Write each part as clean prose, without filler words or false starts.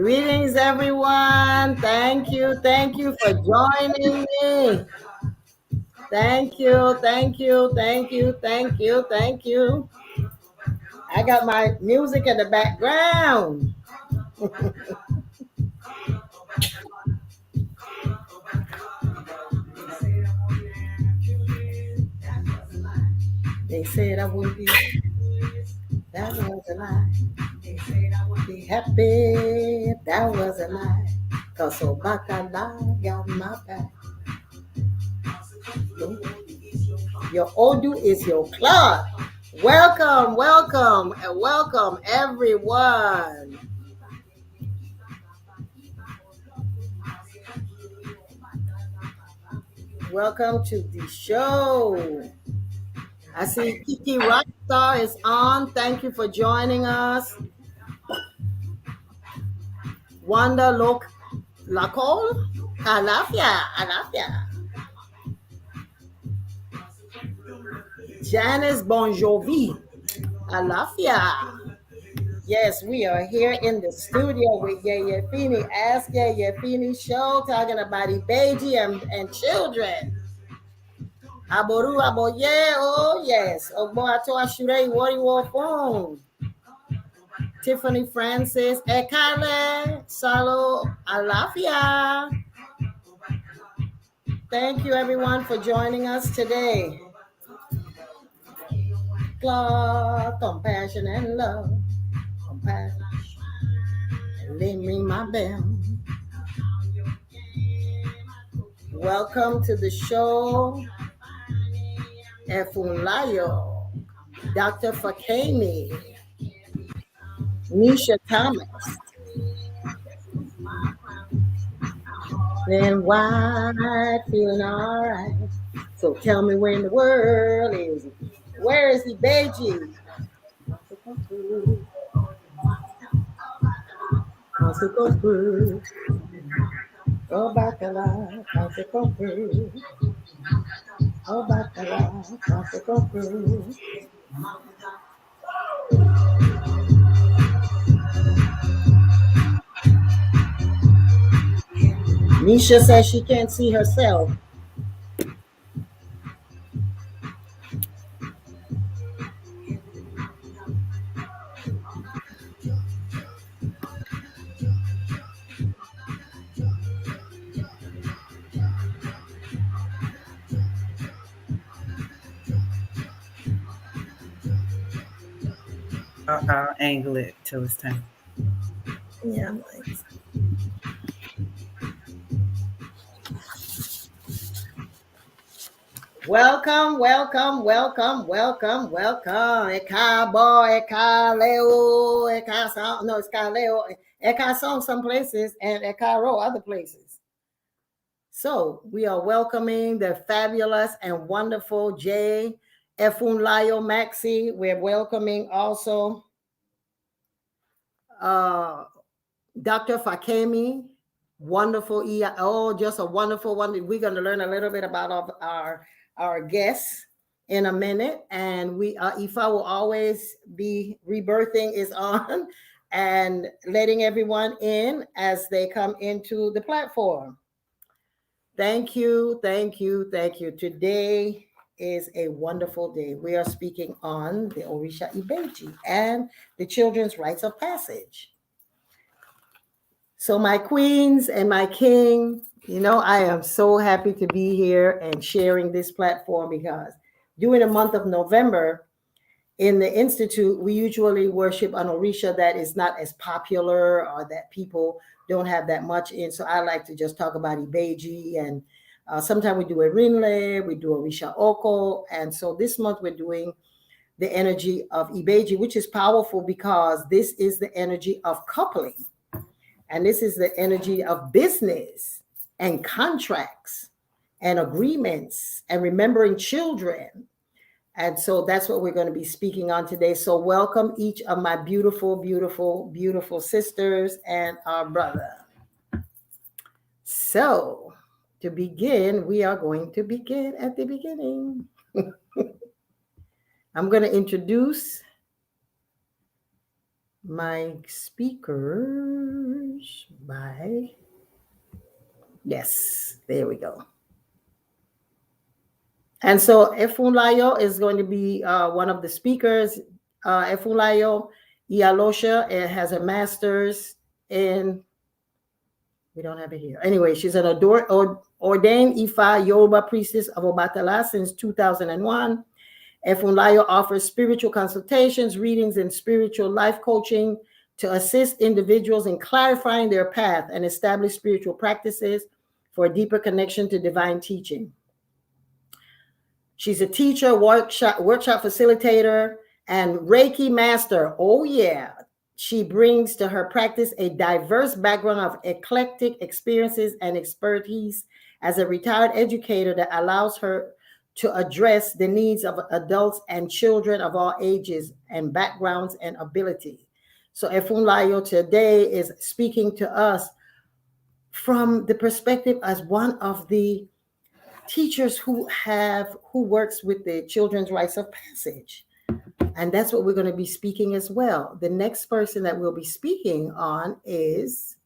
Greetings, everyone. Thank you for joining me. Thank you. I got my music in the background. They said I would be. That was a lie. They said I would be happy. That was a lie. Cause so bacala got my back. Your Odu is your club. Welcome, everyone. Welcome to the show. I see Kiki Rockstar is on. Thank you for joining us. Wanda Lacole, Alafia. Janice Bon Jovi, Alafia. Yes, we are here in the studio with Yaya Fini. Ask Yaya Fini show talking about Ibeji and children. Aboru Aboye, oh yes. Ogbo Ato Ashure Wari Phone. Tiffany Francis, Ekale, Salo, Alafia. Thank you everyone for joining us today. Love, compassion, and love. Compassion. Let ring my bell. Welcome to the show. Efunlayo, Dr. Fakemi, Nisha Thomas. Then why feeling all right? So tell me when the world is. Where is Ibeji? Oh, bacala, oh, bacala, Nisha says she can't see herself. I'll angle it till it's time. Yeah. Welcome. Eka boy, Eka leo, Eka song. No, it's Eka leo. Eka song some places and Eka ro other places. So we are welcoming the fabulous and wonderful Jay Efunlayo Maxi. We're welcoming also Dr. Fakemi, wonderful. Just a wonderful one. We're going to learn a little bit about our guests in a minute. And Ifa will always be rebirthing is on and letting everyone in as they come into the platform. Thank you. Today is a wonderful day. We are speaking on the Orisa Ibeji and the children's rites of passage. So my queens and my king, I am so happy to be here and sharing this platform because during the month of November in the Institute, we usually worship an Orisha that is not as popular or that people don't have that much in. So I like to just talk about Ibeji, and sometimes we do a Rinle, we do Orisha Oko. And so this month we're doing the energy of Ibeji, which is powerful because this is the energy of coupling. And this is the energy of business and contracts and agreements and remembering children. And so that's what we're going to be speaking on today. So welcome each of my beautiful, beautiful, beautiful sisters and our brother. So to begin, we are going to begin at the beginning. I'm going to introduce my speakers by, yes, there we go. And so Efunlayo is going to be one of the speakers. Efunlayo Iyalosha has a master's in, we don't have it here. Anyway, she's an ordained Ifa Yoruba priestess of Obatala since 2001. Efunlayo offers spiritual consultations, readings, and spiritual life coaching to assist individuals in clarifying their path and establish spiritual practices for a deeper connection to divine teaching. She's a teacher, workshop facilitator, and Reiki master. Oh, yeah. She brings to her practice a diverse background of eclectic experiences and expertise as a retired educator that allows her to address the needs of adults and children of all ages and backgrounds and ability. So Efunlayo today is speaking to us from the perspective as one of the teachers who works with the children's rites of passage. And that's what we're going to be speaking as well. The next person that we'll be speaking on is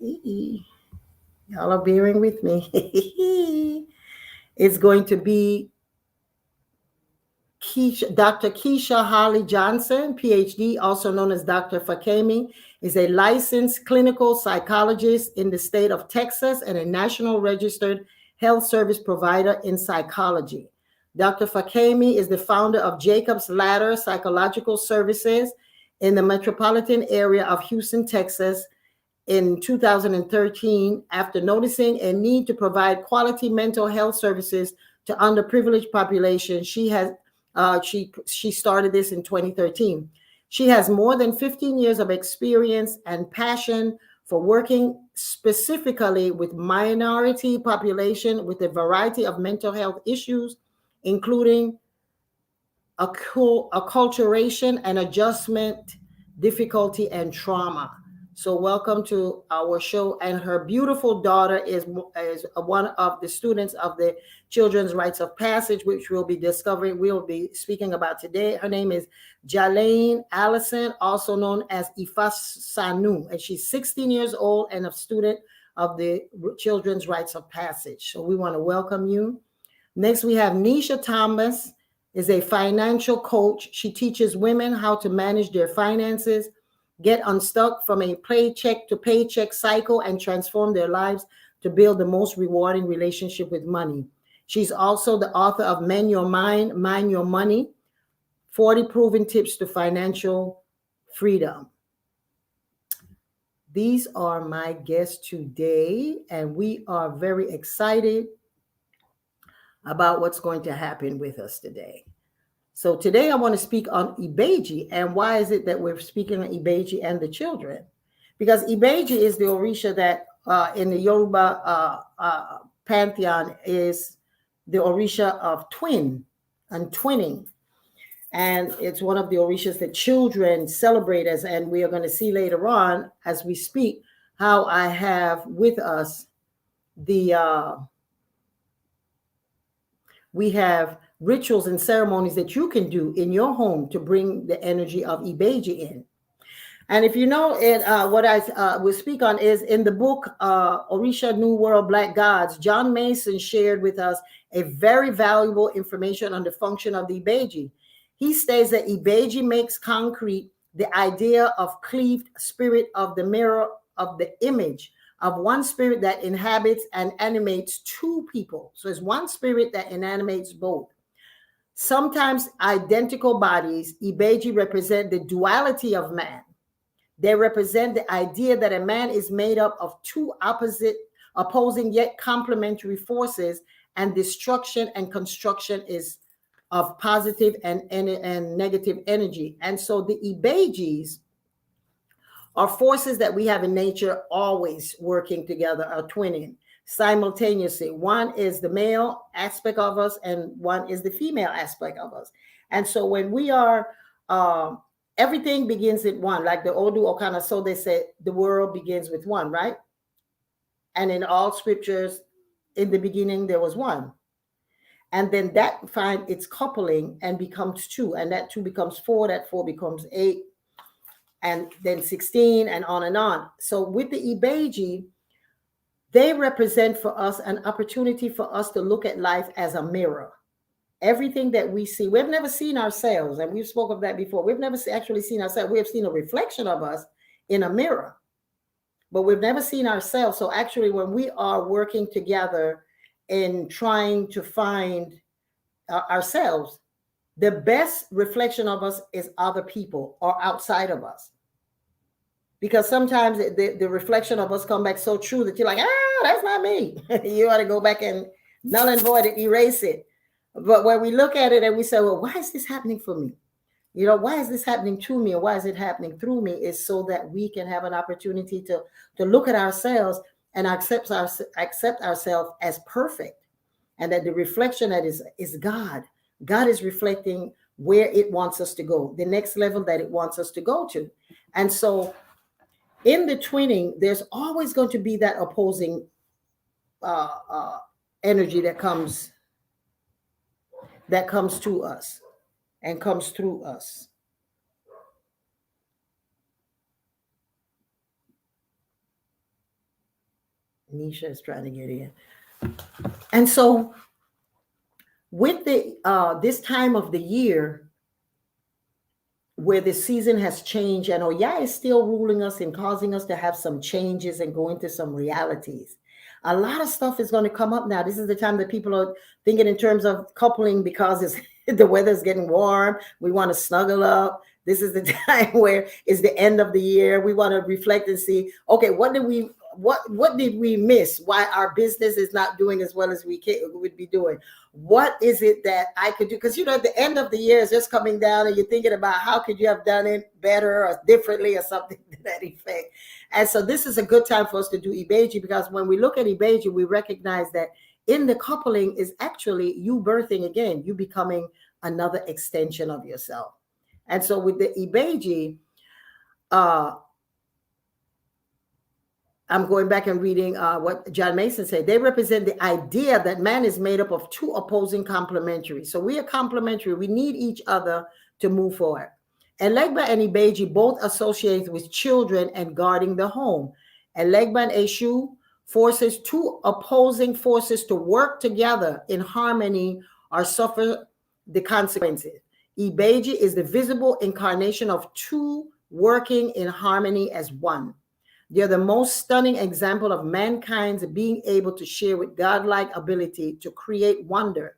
y'all are bearing with me. It's going to be Dr. Keisha Holly Johnson, PhD, also known as Dr. Fakemi, is a licensed clinical psychologist in the state of Texas and a national registered health service provider in psychology. Dr. Fakemi is the founder of Jacob's Ladder Psychological Services in the metropolitan area of Houston, Texas, in 2013, after noticing a need to provide quality mental health services to underprivileged populations. She started this in 2013. She has more than 15 years of experience and passion for working specifically with minority population with a variety of mental health issues, including acculturation and adjustment difficulty and trauma. So welcome to our show. And her beautiful daughter is one of the students of the Children's Rites of Passage, which we'll be speaking about today. Her name is Jalaine Allison, also known as Ifas Sanu, and she's 16 years old and a student of the Children's Rites of Passage. So we want to welcome you. Next, we have Nisha Thomas, is a financial coach. She teaches women how to manage their finances, get unstuck from a paycheck to paycheck cycle, and transform their lives to build the most rewarding relationship with money. She's also the author of Men Your Mind, Mind Your Money, 40 Proven Tips to Financial Freedom. These are my guests today, and we are very excited about what's going to happen with us today. So today I want to speak on Ibeji. And why is it that we're speaking on Ibeji and the children? Because Ibeji is the Orisa that in the Yoruba pantheon is the Orisa of twin and twinning. And it's one of the Orishas that children celebrate as, and we are going to see later on as we speak, how I have with us we have rituals and ceremonies that you can do in your home to bring the energy of Ibeji in. And if you know it, what I will speak on is in the book, Orisha New World Black Gods, John Mason shared with us a very valuable information on the function of the Ibeji. He states that Ibeji makes concrete the idea of cleaved spirit of the mirror of the image of one spirit that inhabits and animates two people. So it's one spirit that animates both. Sometimes identical bodies, Ibeji represent the duality of man. They represent the idea that a man is made up of two opposing yet complementary forces, and destruction and construction is of positive and negative energy. And so the Ibejis are forces that we have in nature always working together, are twinning simultaneously. One is the male aspect of us and one is the female aspect of us. And so when we are, everything begins at one, like the Odu Okana, so they say the world begins with one, right? And in all scriptures, in the beginning, there was one. And then that finds its coupling and becomes two, and that two becomes four, that four becomes eight. and then 16, and on and on. So with the Ibeji, they represent for us an opportunity for us to look at life as a mirror. Everything that we see, we've never seen ourselves, and we've spoken of that before. We've never actually seen ourselves. We have seen a reflection of us in a mirror, but we've never seen ourselves. So actually, when we are working together in trying to find ourselves, the best reflection of us is other people or outside of us. Because sometimes the reflection of us come back so true that you're like, that's not me. You ought to go back and null and void it, erase it. But when we look at it and we say, well, why is this happening for me? You know, why is this happening to me, or why is it happening through me? Is so that we can have an opportunity to look at ourselves and accept ourselves as perfect, and that the reflection that is God. God is reflecting where it wants us to go, the next level that it wants us to go to. And so in the twinning, there's always going to be that opposing energy that comes to us and comes through us. Nisha is trying to get in. And so with the this time of the year where the season has changed, and Oya is still ruling us and causing us to have some changes and go into some realities. A lot of stuff is going to come up now. This is the time that people are thinking in terms of coupling, because the weather's getting warm. We want to snuggle up. This is the time where it's the end of the year. We want to reflect and see, okay, what did we miss? Why our business is not doing as well as we would be doing? What is it that I could do? Because, you know, at the end of the year is just coming down, and you're thinking about how could you have done it better or differently or something to that effect. And so this is a good time for us to do Ibeji, because when we look at Ibeji, we recognize that in the coupling is actually you birthing again, you becoming another extension of yourself. And so with the Ibeji, I'm going back and reading what John Mason said. They represent the idea that man is made up of two opposing complementary. So we are complementary. We need each other to move forward. Elegba and Ibeji both associate with children and guarding the home. Elegba and Eshu forces two opposing forces to work together in harmony or suffer the consequences. Ibeji is the visible incarnation of two working in harmony as one. They're the most stunning example of mankind's being able to share with godlike ability to create wonder.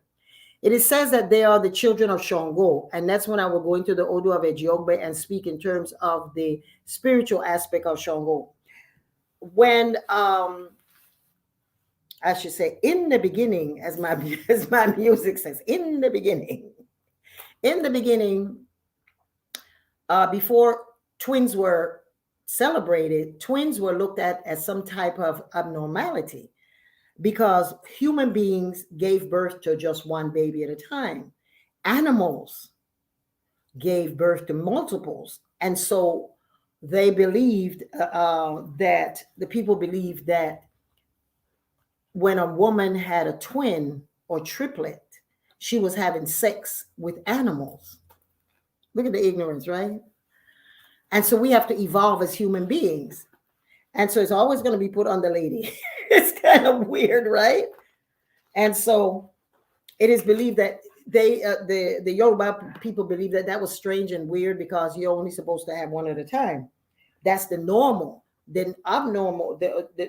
It is said that they are the children of Shango, and that's when I will go into the Odu of Ejiogbe and speak in terms of the spiritual aspect of Shango. When I should say, in the beginning, as my music says, in the beginning, before twins were celebrated, twins were looked at as some type of abnormality, because human beings gave birth to just one baby at a time. Animals gave birth to multiples. And so they believed that the people believed that when a woman had a twin or triplet, she was having sex with animals. Look at the ignorance, right? And so we have to evolve as human beings. And so it's always going to be put on the lady. It's kind of weird, right? And so it is believed that the Yoruba people believe that that was strange and weird, because you're only supposed to have one at a time. That's the normal. Then abnormal,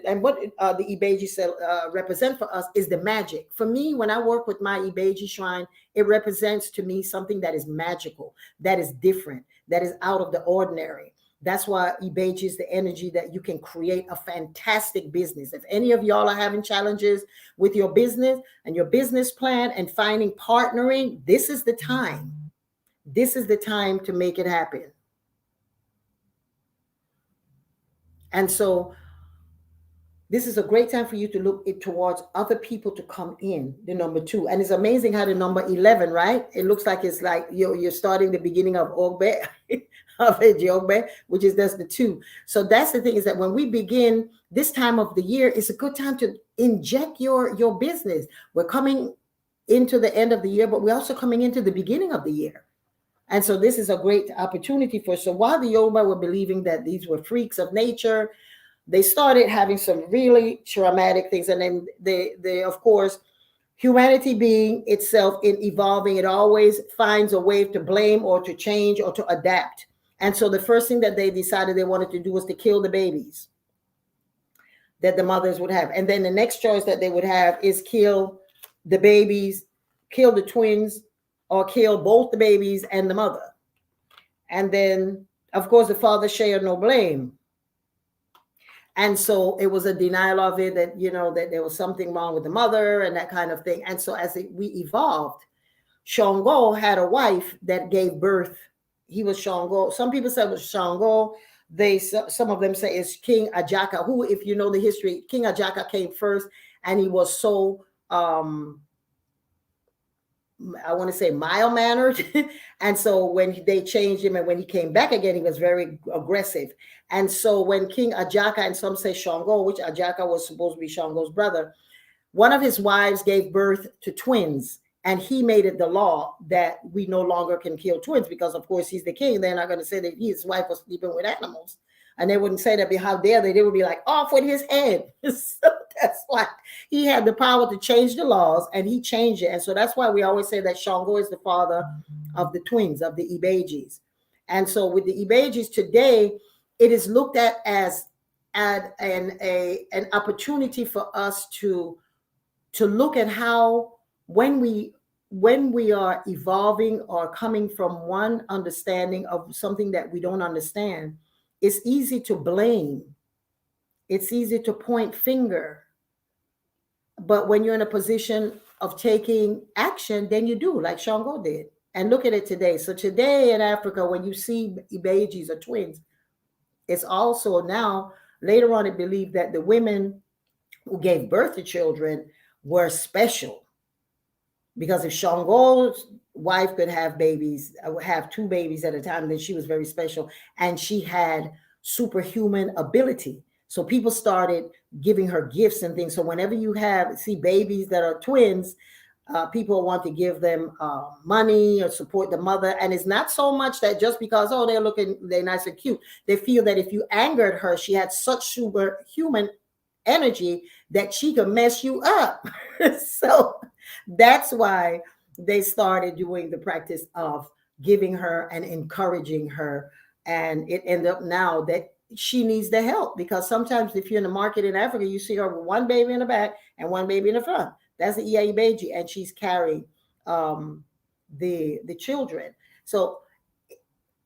and what the Ibeji represent for us is the magic. For me, when I work with my Ibeji shrine, it represents to me something that is magical, that is different, that is out of the ordinary. That's why Ibeji is the energy that you can create a fantastic business. If any of y'all are having challenges with your business and your business plan and finding partnering, this is the time. This is the time to make it happen. And so this is a great time for you to look towards other people to come in, the number 2. And it's amazing how the number 11, right? It looks like it's like you're starting the beginning of Ogbe, of Ejiogbe, which is that's the 2. So that's the thing, is that when we begin this time of the year, it's a good time to inject your business. We're coming into the end of the year, but we're also coming into the beginning of the year. And so this is a great opportunity for us. So while the Yoruba were believing that these were freaks of nature, they started having some really traumatic things. And then they of course, humanity being itself in evolving, it always finds a way to blame or to change or to adapt. And so the first thing that they decided they wanted to do was to kill the babies that the mothers would have. And then the next choice that they would have is kill the babies, kill the twins, or kill both the babies and the mother. And then, of course, the father shared no blame. And so it was a denial of it, that, that there was something wrong with the mother and that kind of thing. And so we evolved, Shango had a wife that gave birth. He was Shango. Some people say it was Shango. Some of them say it's King Ajaka, who, if you know the history, King Ajaka came first, and he was so I want to say mild-mannered. And so when they changed him and when he came back again, he was very aggressive. And so when King Ajaka, and some say Shango, which Ajaka was supposed to be Shango's brother, one of his wives gave birth to twins. And he made it the law that we no longer can kill twins, because, of course, he's the king. They're not going to say that his wife was sleeping with animals. And they wouldn't say that, how dare they? They would be like, off with his head. So that's why he had the power to change the laws, and he changed it. And so that's why we always say that Shango is the father of the twins, of the Ibejis. And so with the Ibejis today, it is looked at as an opportunity for us to look at how, when we are evolving or coming from one understanding of something that we don't understand, it's easy to blame. It's easy to point finger. But when you're in a position of taking action, then you do, like Shango did. And look at it today. So today in Africa, when you see Ibejis or twins, it's also now, later on, it believed that the women who gave birth to children were special. Because if Shango's wife could have babies, have two babies at a time, then she was very special. And she had superhuman ability. So people started giving her gifts and things. So whenever you see babies that are twins, people want to give them money or support the mother. And it's not so much that just because, they're nice and cute. They feel that if you angered her, she had such superhuman energy that she could mess you up. So that's why they started doing the practice of giving her and encouraging her. And it ended up now that she needs the help, because sometimes if you're in the market in Africa, you see her with one baby in the back and one baby in the front. That's the Ibeji, and she's carrying the children. So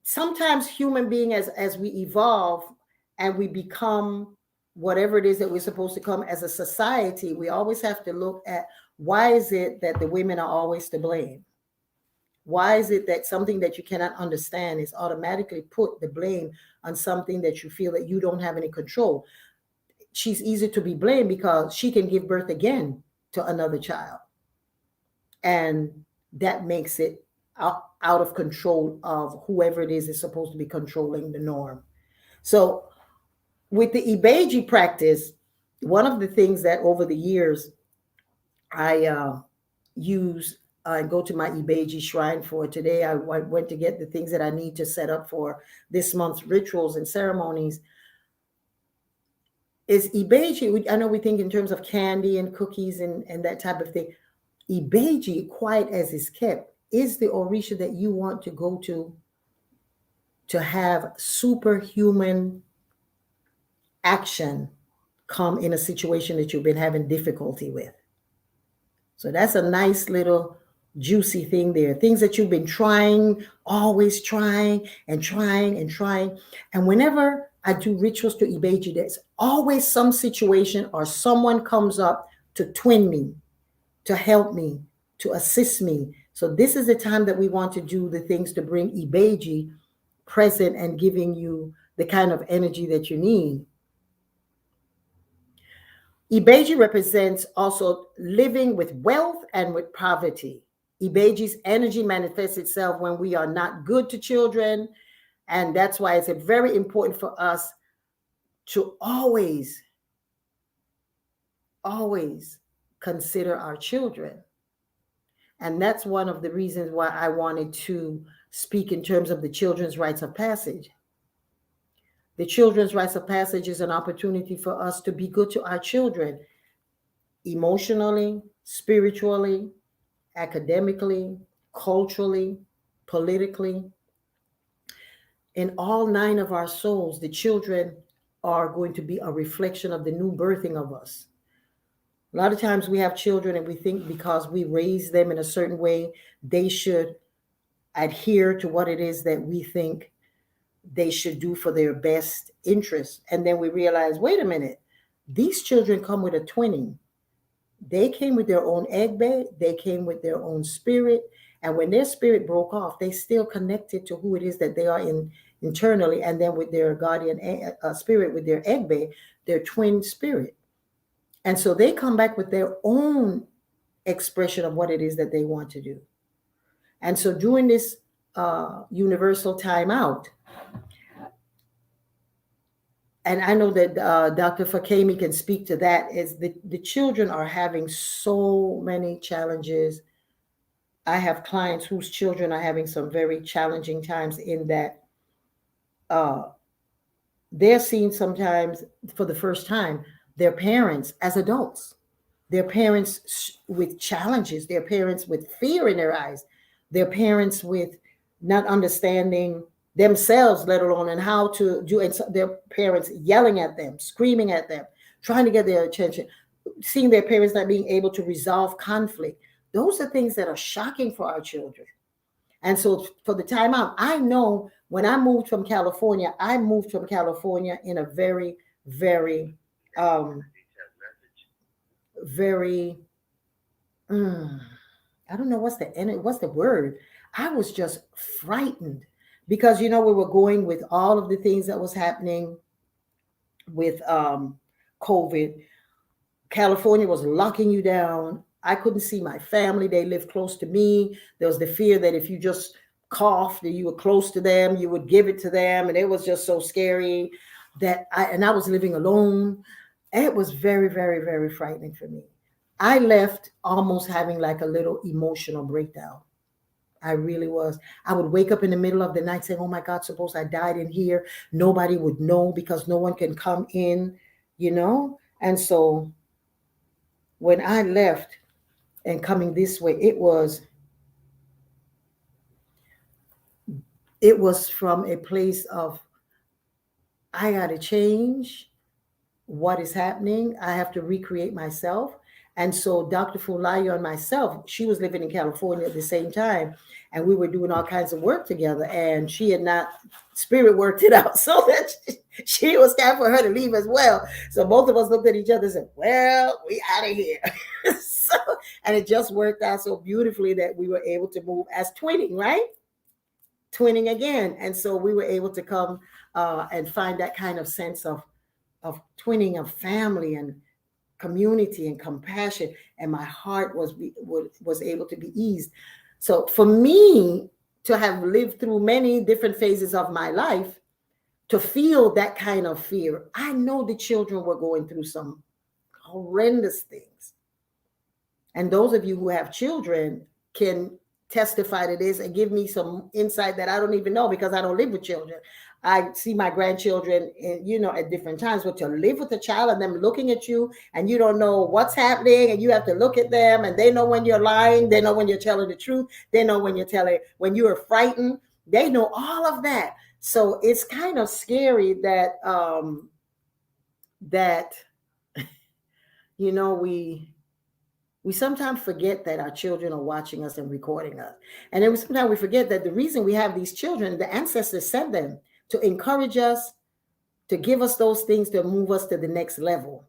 sometimes human being, as we evolve and we become whatever it is that we're supposed to come as a society, we always have to look at, why is it that the women are always to blame? Why is it that something that you cannot understand is automatically put the blame on something that you feel that you don't have any control? She's easy to be blamed because she can give birth again to another child. And that makes it out of control of whoever it is supposed to be controlling the norm. So with the Ibeji practice, one of the things that over the years I use, I go to my Ibeji shrine for. Today I went to get the things that I need to set up for this month's rituals and ceremonies. Is Ibeji, I know we think in terms of candy and cookies and that type of thing. Ibeji, quiet as it's kept, is the Orisa that you want to go to have superhuman action come in a situation that you've been having difficulty with. So that's a nice little juicy thing there. Things that you've been trying, always trying and trying and trying. And whenever I do rituals to Ibeji, there's always some situation or someone comes up to twin me, to help me, to assist me. So this is the time that we want to do the things to bring Ibeji present and giving you the kind of energy that you need. Ibeji represents also living with wealth and with poverty. Ibeji's energy manifests itself when we are not good to children. And that's why it's very important for us to always consider our children. And that's one of the reasons why I wanted to speak in terms of the children's rites of passage. The children's rites of passage is an opportunity for us to be good to our children emotionally, spiritually, academically, culturally, politically. In all nine of our souls, the children are going to be a reflection of the new birthing of us. A lot of times we have children and we think because we raise them in a certain way, they should adhere to what it is that we think they should do for their best interest. And then we realize, wait a minute, these children come with a twinning. They came with their own egg bed, they came with their own spirit. And when their spirit broke off, they still connected to who it is that they are internally. And then with their guardian spirit, with their egg bed, their twin spirit. And so they come back with their own expression of what it is that they want to do. And so during this universal timeout, and I know that Dr. Fakemi can speak to that, is the children are having so many challenges. I have clients whose children are having some very challenging times in that they're seeing sometimes for the first time their parents as adults, their parents with challenges, their parents with fear in their eyes, their parents with not understanding themselves, let alone and how to do, and their parents yelling at them, screaming at them, trying to get their attention, seeing their parents not being able to resolve conflict. Those are things that are shocking for our children. And so for the time out, I know when I moved from California, in a very, very, very, I don't know what's the word. I was just frightened because, we were going with all of the things that was happening with COVID. California was locking you down. I couldn't see my family. They lived close to me. There was the fear that if you just coughed and you were close to them, you would give it to them. And it was just so scary that I was living alone. It was very, very, very frightening for me. I left almost having like a little emotional breakdown. I really was. I would wake up in the middle of the night saying, oh my God, suppose I died in here. Nobody would know because no one can come in, And so when I left and coming this way, it was from a place of, I got to change what is happening. I have to recreate myself. And so Dr. Fulaya and myself, she was living in California at the same time, and we were doing all kinds of work together, and she had not spirit worked it out so that she was time for her to leave as well. So both of us looked at each other and said, well, we out of here. And it just worked out so beautifully that we were able to move as twinning, right? Twinning again. And so we were able to come and find that kind of sense of twinning of family and community and compassion, and my heart was able to be eased. So for me to have lived through many different phases of my life, to feel that kind of fear, I know the children were going through some horrendous things. And those of you who have children can testify to this and give me some insight that I don't even know because I don't live with children. I see my grandchildren, at different times, but to live with a child and them looking at you and you don't know what's happening and you have to look at them and they know when you're lying, they know when you're telling the truth, they know when when you are frightened, they know all of that. So it's kind of scary that, we sometimes forget that our children are watching us and recording us. And then sometimes we forget that the reason we have these children, the ancestors sent them to encourage us, to give us those things to move us to the next level.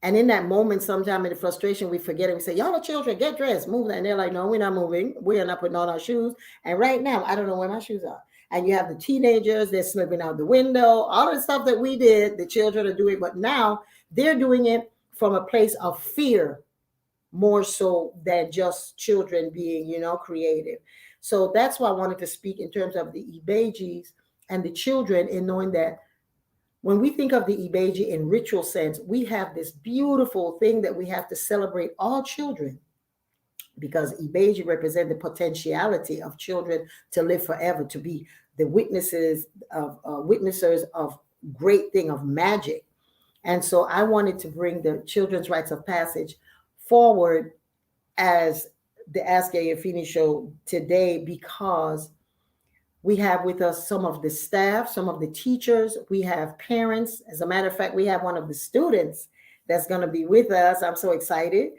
And in that moment, sometime in the frustration, we forget it. We say, y'all are children, get dressed, move. And they're like, no, we're not moving. We are not putting on our shoes. And right now, I don't know where my shoes are. And you have the teenagers, they're slipping out the window. All the stuff that we did, the children are doing. But now they're doing it from a place of fear, more so than just children being, creative. So that's why I wanted to speak in terms of the Ibejis and the children, in knowing that when we think of the Ibeji in ritual sense, we have this beautiful thing that we have to celebrate all children. because Ibeji represent the potentiality of children to live forever, to be the witnessers of great thing, of magic. And so I wanted to bring the children's rites of passage forward as the Ask Ayafini show today, because we have with us some of the staff, some of the teachers, we have parents. As a matter of fact, we have one of the students that's going to be with us. I'm so excited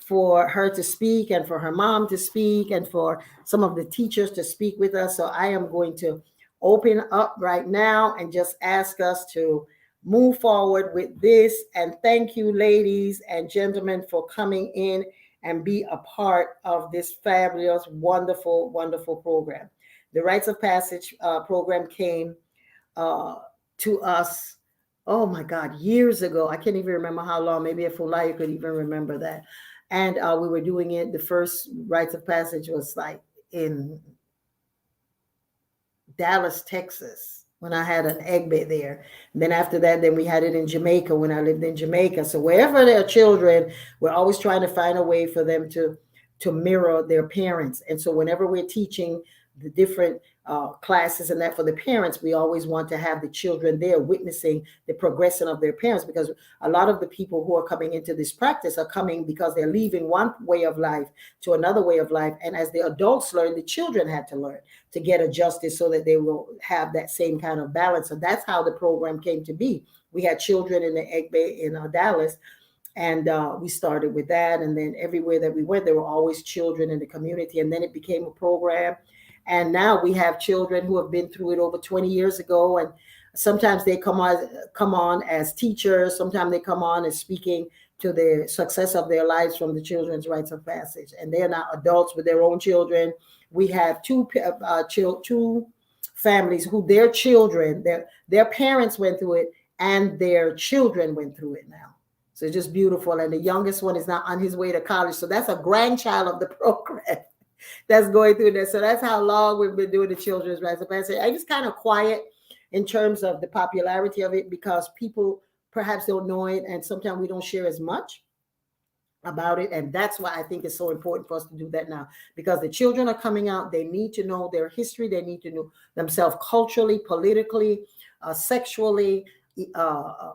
for her to speak and for her mom to speak and for some of the teachers to speak with us. So I am going to open up right now and just ask us to move forward with this. And thank you, ladies and gentlemen, for coming in and be a part of this fabulous, wonderful, wonderful program. The Rites of Passage program came to us, oh my God, years ago. I can't even remember how long. Maybe if Fulaya could even remember that. And we were doing it. The first Rites of Passage was like in Dallas, Texas, when I had an egg bay there. And then after that, then we had it in Jamaica when I lived in Jamaica. So wherever there are children, we're always trying to find a way for them to mirror their parents. And so whenever we're teaching the different classes and that for the parents, we always want to have the children there witnessing the progression of their parents, because a lot of the people who are coming into this practice are coming because they're leaving one way of life to another way of life. And as the adults learn, the children had to learn to get adjusted so that they will have that same kind of balance. So that's how the program came to be. We had children in the Egg Bay in Dallas, and we started with that. And then everywhere that we went, there were always children in the community. And then it became a program. And now we have children who have been through it over 20 years ago. And sometimes they come on as teachers. Sometimes they come on as speaking to the success of their lives from the children's rites of passage. And they're now adults with their own children. We have two families who their children, their parents went through it and their children went through it now. So it's just beautiful. And the youngest one is now on his way to college. So that's a grandchild of the program that's going through this. So that's how long we've been doing the children's rites of passage. I just kind of quiet in terms of the popularity of it because people perhaps don't know it, and sometimes we don't share as much about it. And that's why I think it's so important for us to do that now, because the children are coming out. They need to know their history. They need to know themselves culturally, politically, sexually,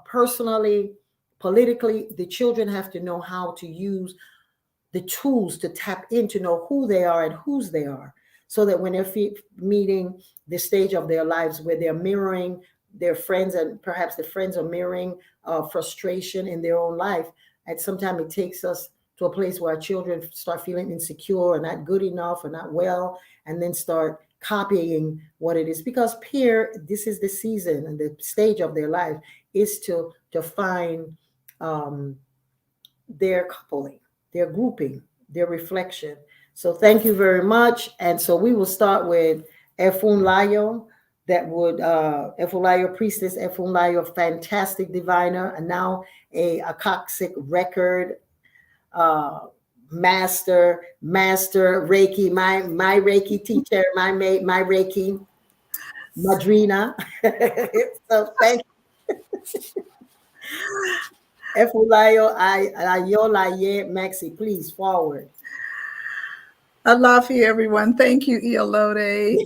personally, politically. The children have to know how to use the tools to tap in, to know who they are and whose they are, so that when they're meeting the stage of their lives where they're mirroring their friends, and perhaps the friends are mirroring frustration in their own life, and sometimes it takes us to a place where our children start feeling insecure or not good enough or not well, and then start copying what it is. Because this is the season and the stage of their life is to find their coupling, their grouping, their reflection. So thank you very much. And so we will start with Efunlayo, Efunlayo priestess, Efunlayo, fantastic diviner, and now a Akashic record master Reiki, my Reiki teacher, my Reiki madrina. So thank you. Efulayo Ayolaye Maxi, please forward. Alafi, everyone. Thank you, Iolode.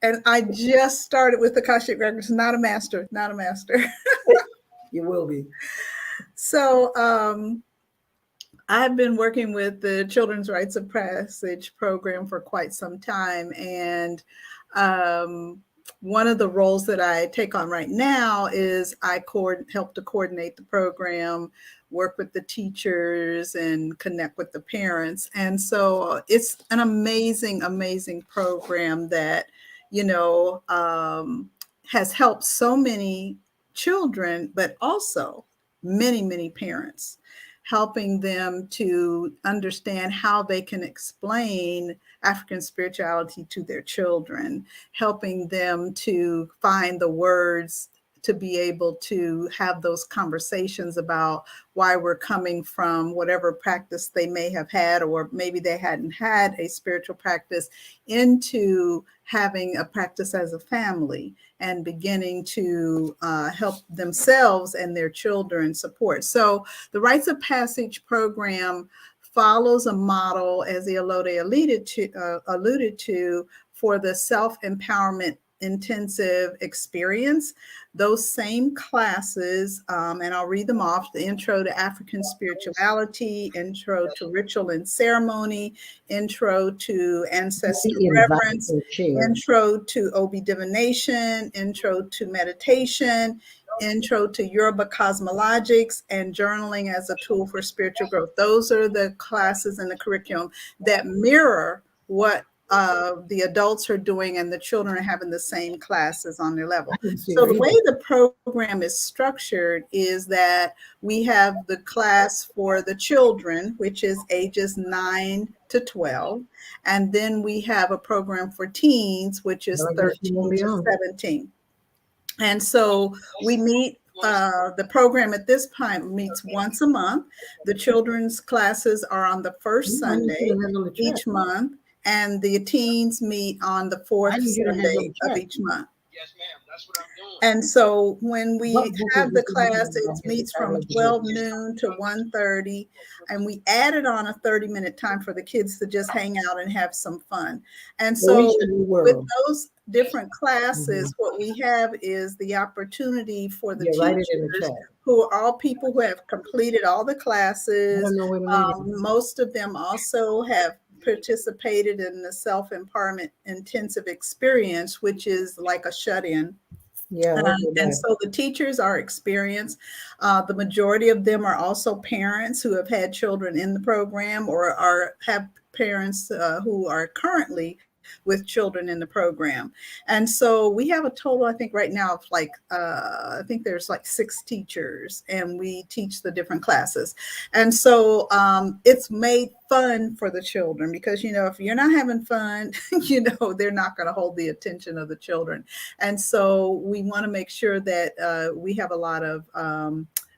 And I just started with the Akashic Records, not a master. You will be. So I've been working with the Children's Rites of Passage program for quite some time. And one of the roles that I take on right now is I help to coordinate the program, work with the teachers, and connect with the parents. And so it's an amazing, amazing program that, has helped so many children, but also many, many parents, helping them to understand how they can explain African spirituality to their children, helping them to find the words to be able to have those conversations about why we're coming from whatever practice they may have had, or maybe they hadn't had a spiritual practice, into having a practice as a family and beginning to help themselves and their children support. So the Rites of Passage program follows a model, as Iolode alluded to, for the self-empowerment intensive experience. Those same classes, and I'll read them off: the Intro to African Spirituality, Intro to Ritual and Ceremony, Intro to Ancestor Be invited Reverence, to share. Intro to OB Divination, Intro to Meditation, Intro to Yoruba Cosmologics, and Journaling as a Tool for Spiritual Growth. Those are the classes in the curriculum that mirror what the adults are doing, and the children are having the same classes on their level. So the way the program is structured is that we have the class for the children, which is ages 9 to 12. And then we have a program for teens, which is 13 to 17. And so we meet, the program at this time meets once a month. The children's classes are on the first Sunday each month, and the teens meet on the fourth Sunday of each month. Yes, ma'am. That's what I'm doing. And so when we have the class, it meets from 12 noon to 1:30, and we added on a 30-minute time for the kids to just hang out and have some fun. And so with those different classes, what we have is the opportunity for the teachers, who are all people who have completed all the classes. Most of them also have participated in the self-empowerment intensive experience, which is like a shut-in. And so the teachers are experienced. The majority of them are also parents who have had children in the program, or have parents who are currently with children in the program. And so we have a total, I think right now, of like, I think there's like 6 teachers, and we teach the different classes. And so it's made fun for the children, because, if you're not having fun, they're not going to hold the attention of the children. And so we want to make sure that we have a lot of,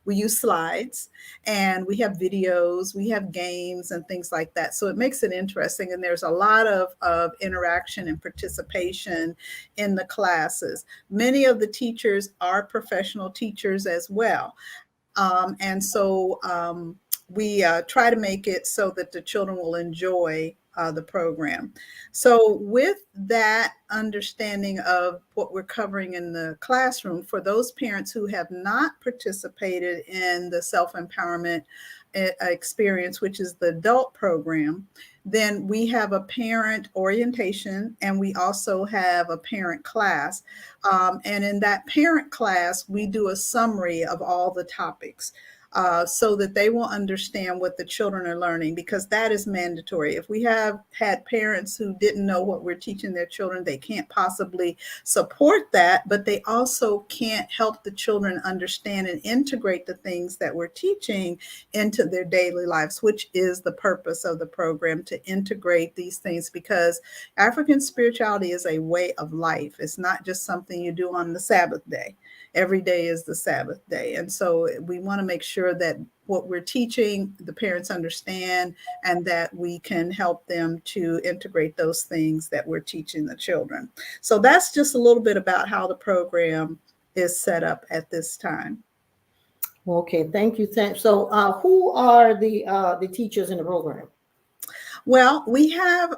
we use slides, and we have videos, we have games and things like that. So it makes it interesting. And there's a lot of interaction and participation in the classes. Many of the teachers are professional teachers as well. And so we try to make it so that the children will enjoy the program. So with that understanding of what we're covering in the classroom, for those parents who have not participated in the self-empowerment experience, which is the adult program, then we have a parent orientation, and we also have a parent class. And in that parent class, we do a summary of all the topics, so that they will understand what the children are learning, because that is mandatory. If we have had parents who didn't know what we're teaching their children, they can't possibly support that, but they also can't help the children understand and integrate the things that we're teaching into their daily lives, which is the purpose of the program, to integrate these things, because African spirituality is a way of life. It's not just something you do on the Sabbath day. Every day is the Sabbath day. And so we want to make sure that what we're teaching, the parents understand, and that we can help them to integrate those things that we're teaching the children. So that's just a little bit about how the program is set up at this time. Okay, thank you. So who are the teachers in the program? Well, we have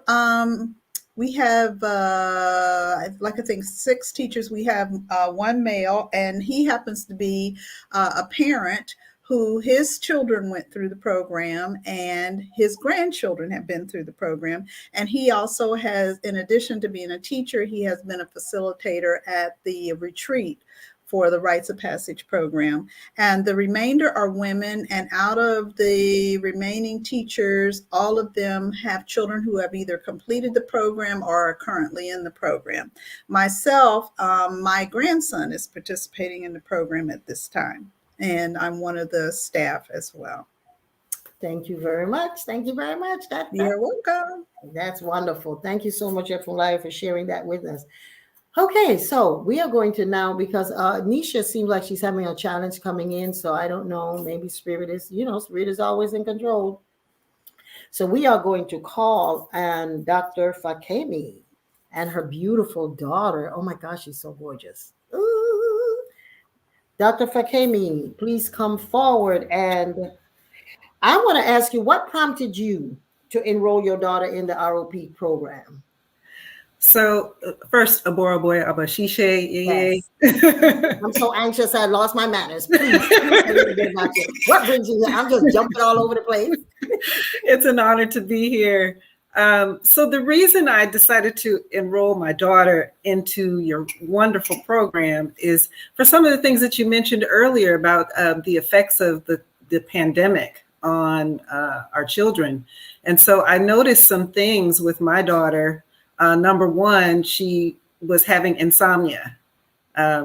like I think 6 teachers. We have one male, and he happens to be a parent who his children went through the program, and his grandchildren have been through the program. And he also has, in addition to being a teacher, he has been a facilitator at the retreat for the Rites of Passage program. And the remainder are women. And out of the remaining teachers, all of them have children who have either completed the program or are currently in the program. Myself, my grandson is participating in the program at this time, and I'm one of the staff as well. Thank you very much. Thank you very much. You're welcome. That's wonderful. Thank you so much, Efulaya, for sharing that with us. Okay, so we are going to now, because Nisha seems like she's having a challenge coming in. So I don't know, maybe Spirit is, Spirit is always in control. So we are going to call and Dr. Fakemi and her beautiful daughter. Oh my gosh, she's so gorgeous. Ooh. Dr. Fakemi, please come forward. And I want to ask you, what prompted you to enroll your daughter in the ROP program? So first, Abora Boy Abashishe, yay. I'm so anxious I lost my manners. Please tell us a little bit about you. What brings you here? I'm just jumping all over the place. It's an honor to be here. So the reason I decided to enroll my daughter into your wonderful program is for some of the things that you mentioned earlier about the effects of the pandemic on our children. And so I noticed some things with my daughter. Number one, she was having insomnia,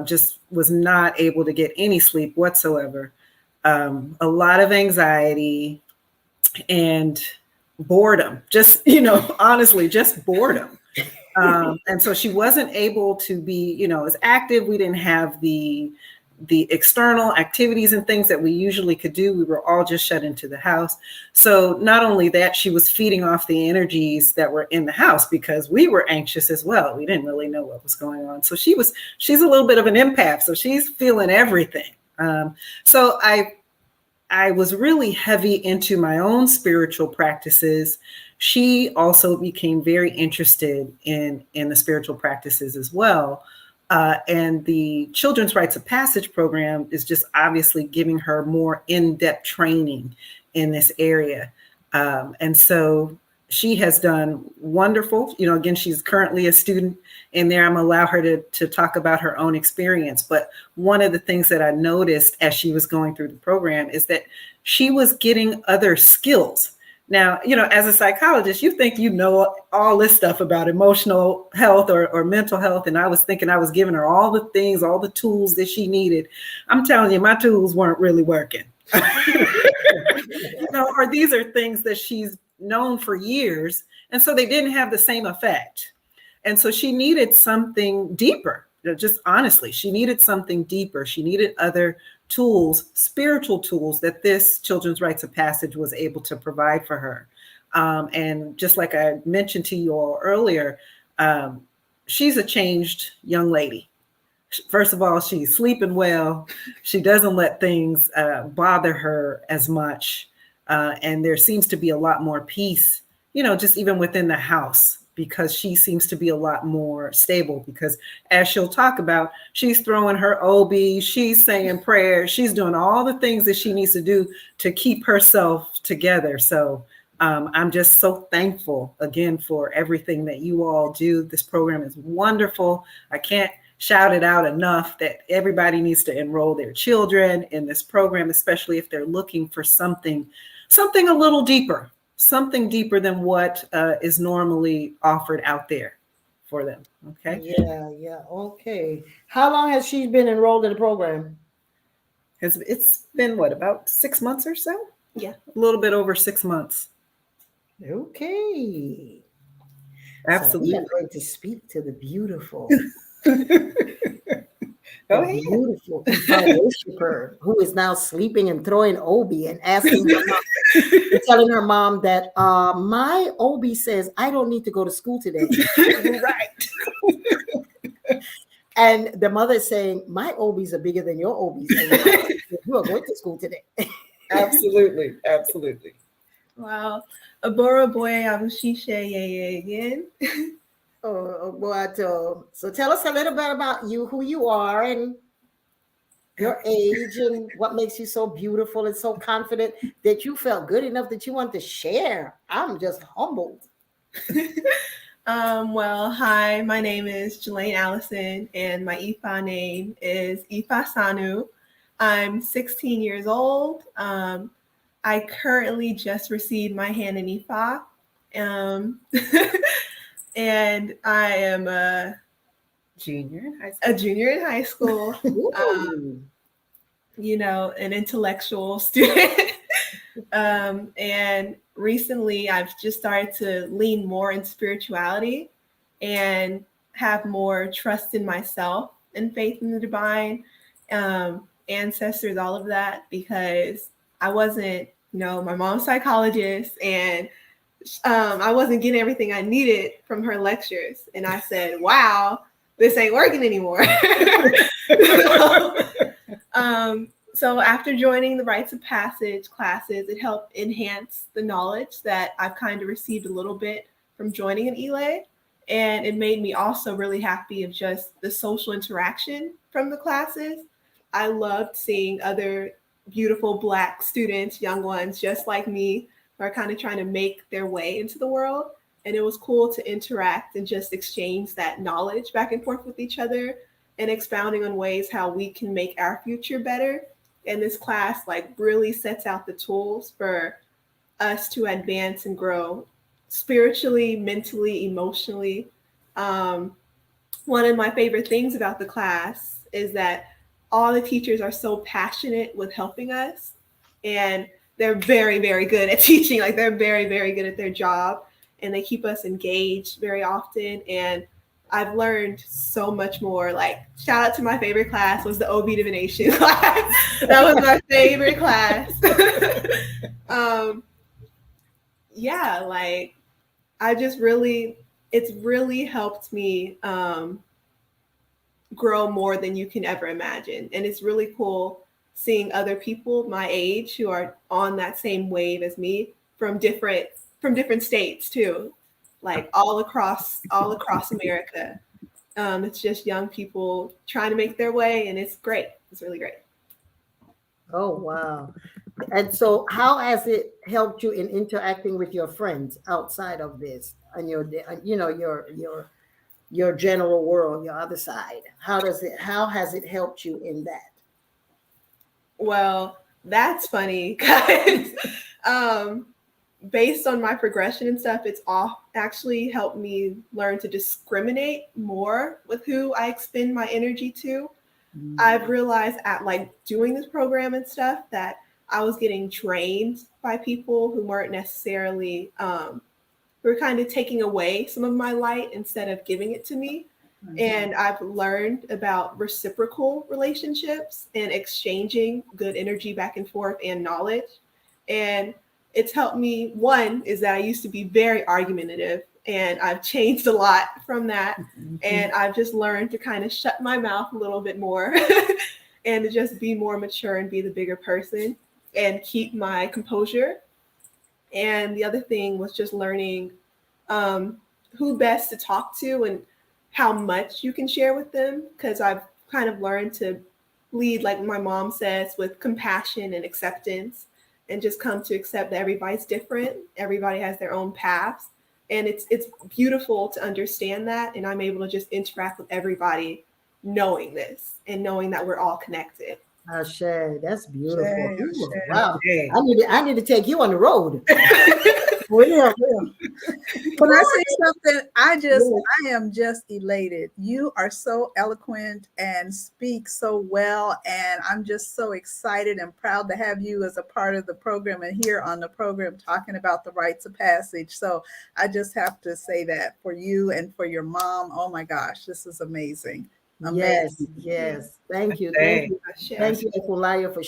just was not able to get any sleep whatsoever. A lot of anxiety and boredom, just, honestly, just boredom. And so she wasn't able to be, as active. We didn't have the external activities and things that we usually could do. We were all just shut into the house. So not only that, she was feeding off the energies that were in the house because we were anxious as well. We didn't really know what was going on. So she's a little bit of an empath. So she's feeling everything. So I was really heavy into my own spiritual practices. She also became very interested in the spiritual practices as well. And the Children's Rites of Passage program is just obviously giving her more in-depth training in this area. And so she has done wonderful. Again, she's currently a student in there. I'm gonna allow her to talk about her own experience. But one of the things that I noticed as she was going through the program is that she was getting other skills. Now, as a psychologist, you think you know all this stuff about emotional health or mental health. And I was thinking I was giving her all the things, all the tools that she needed. I'm telling you, my tools weren't really working. Or these are things that she's known for years. And so they didn't have the same effect. And so she needed something deeper. Just honestly, she needed something deeper. She needed other tools, spiritual tools that this Children's Rites of Passage was able to provide for her. And just like I mentioned to you all earlier, she's a changed young lady. First of all, she's sleeping well. She doesn't let things bother her as much. And there seems to be a lot more peace, just even within the house, because she seems to be a lot more stable, because as she'll talk about, she's throwing her OB, she's saying prayers, she's doing all the things that she needs to do to keep herself together. So I'm just so thankful again for everything that you all do. This program is wonderful. I can't shout it out enough that everybody needs to enroll their children in this program, especially if they're looking for something a little deeper. Something deeper than what is normally offered out there for them. Okay. Yeah. Okay. How long has she been enrolled in the program? It's been about 6 months or so? Yeah. A little bit over 6 months. Okay. Absolutely. So we are going to speak to the beautiful. Go ahead. Beautiful worshiper who is now sleeping and throwing Obi and asking her mom, and telling her mom that my Obi says I don't need to go to school today. Right. And the mother is saying, my Obis are bigger than your Obis. You are going to school today. Absolutely. Absolutely. Wow. Abora Boy Abushishe again. So tell us a little bit about you, who you are, and your age, and what makes you so beautiful and so confident that you felt good enough that you want to share. I'm just humbled. Well, hi, my name is Jelaine Allison, and my Ifa name is Ifa Sanu. I'm 16 years old. I currently just received my hand in Ifa. And I am a Junior in high school. A junior in high school. An intellectual student. And recently I've just started to lean more in spirituality and have more trust in myself and faith in the divine, ancestors, all of that, because I wasn't, my mom's a psychologist, and I wasn't getting everything I needed from her lectures. And I said, wow, this ain't working anymore. So after joining the Rites of Passage classes, it helped enhance the knowledge that I've kind of received a little bit from joining an ELA. And it made me also really happy of just the social interaction from the classes. I loved seeing other beautiful Black students, young ones just like me, who are kind of trying to make their way into the world. And it was cool to interact and just exchange that knowledge back and forth with each other and expounding on ways how we can make our future better. And this class like really sets out the tools for us to advance and grow spiritually, mentally, emotionally. Um, One of my favorite things about the class is that all the teachers are so passionate with helping us, and they're very, very good at teaching. Like they're very, very good at their job, and they keep us engaged very often. And I've learned so much more. Like shout out to my favorite class was the OB divination class. That was my favorite class. um, yeah, like I just really, it's really helped me grow more than you can ever imagine. And it's really cool seeing other people my age who are on that same wave as me from different states too, like all across America. It's just young people trying to make their way, and it's great. It's really great. Oh, wow. And so how has it helped you in interacting with your friends outside of this and your general world, your other side? How has it helped you in that? Well, that's funny because um, based on my progression and stuff, it's all actually helped me learn to discriminate more with who I expend my energy to. I've realized at like doing this program and stuff that I was getting drained by people who weren't necessarily who were kind of taking away some of my light instead of giving it to me. And I've learned about reciprocal relationships and exchanging good energy back and forth and knowledge. And it's helped me. One is that I used to be very argumentative, and I've changed a lot from that. And I've just learned to kind of shut my mouth a little bit more and to just be more mature and be the bigger person and keep my composure. And the other thing was just learning who best to talk to and how much you can share with them. Because I've kind of learned to lead, like my mom says, with compassion and acceptance, and just come to accept that everybody's different. Everybody has their own paths. And it's beautiful to understand that. And I'm able to just interact with everybody knowing this and knowing that we're all connected. Ashe, that's beautiful. Ashe, Ooh, ashe. wow. Hey. I need to take you on the road. Can I say something? I am just elated. You are so eloquent and speak so well. And I'm just so excited and proud to have you as a part of the program and here on the program talking about the rites of passage. So I just have to say that for you and for your mom. Oh my gosh, this is amazing. Yes. Thank you. Hey. Thank you, Efolaya, for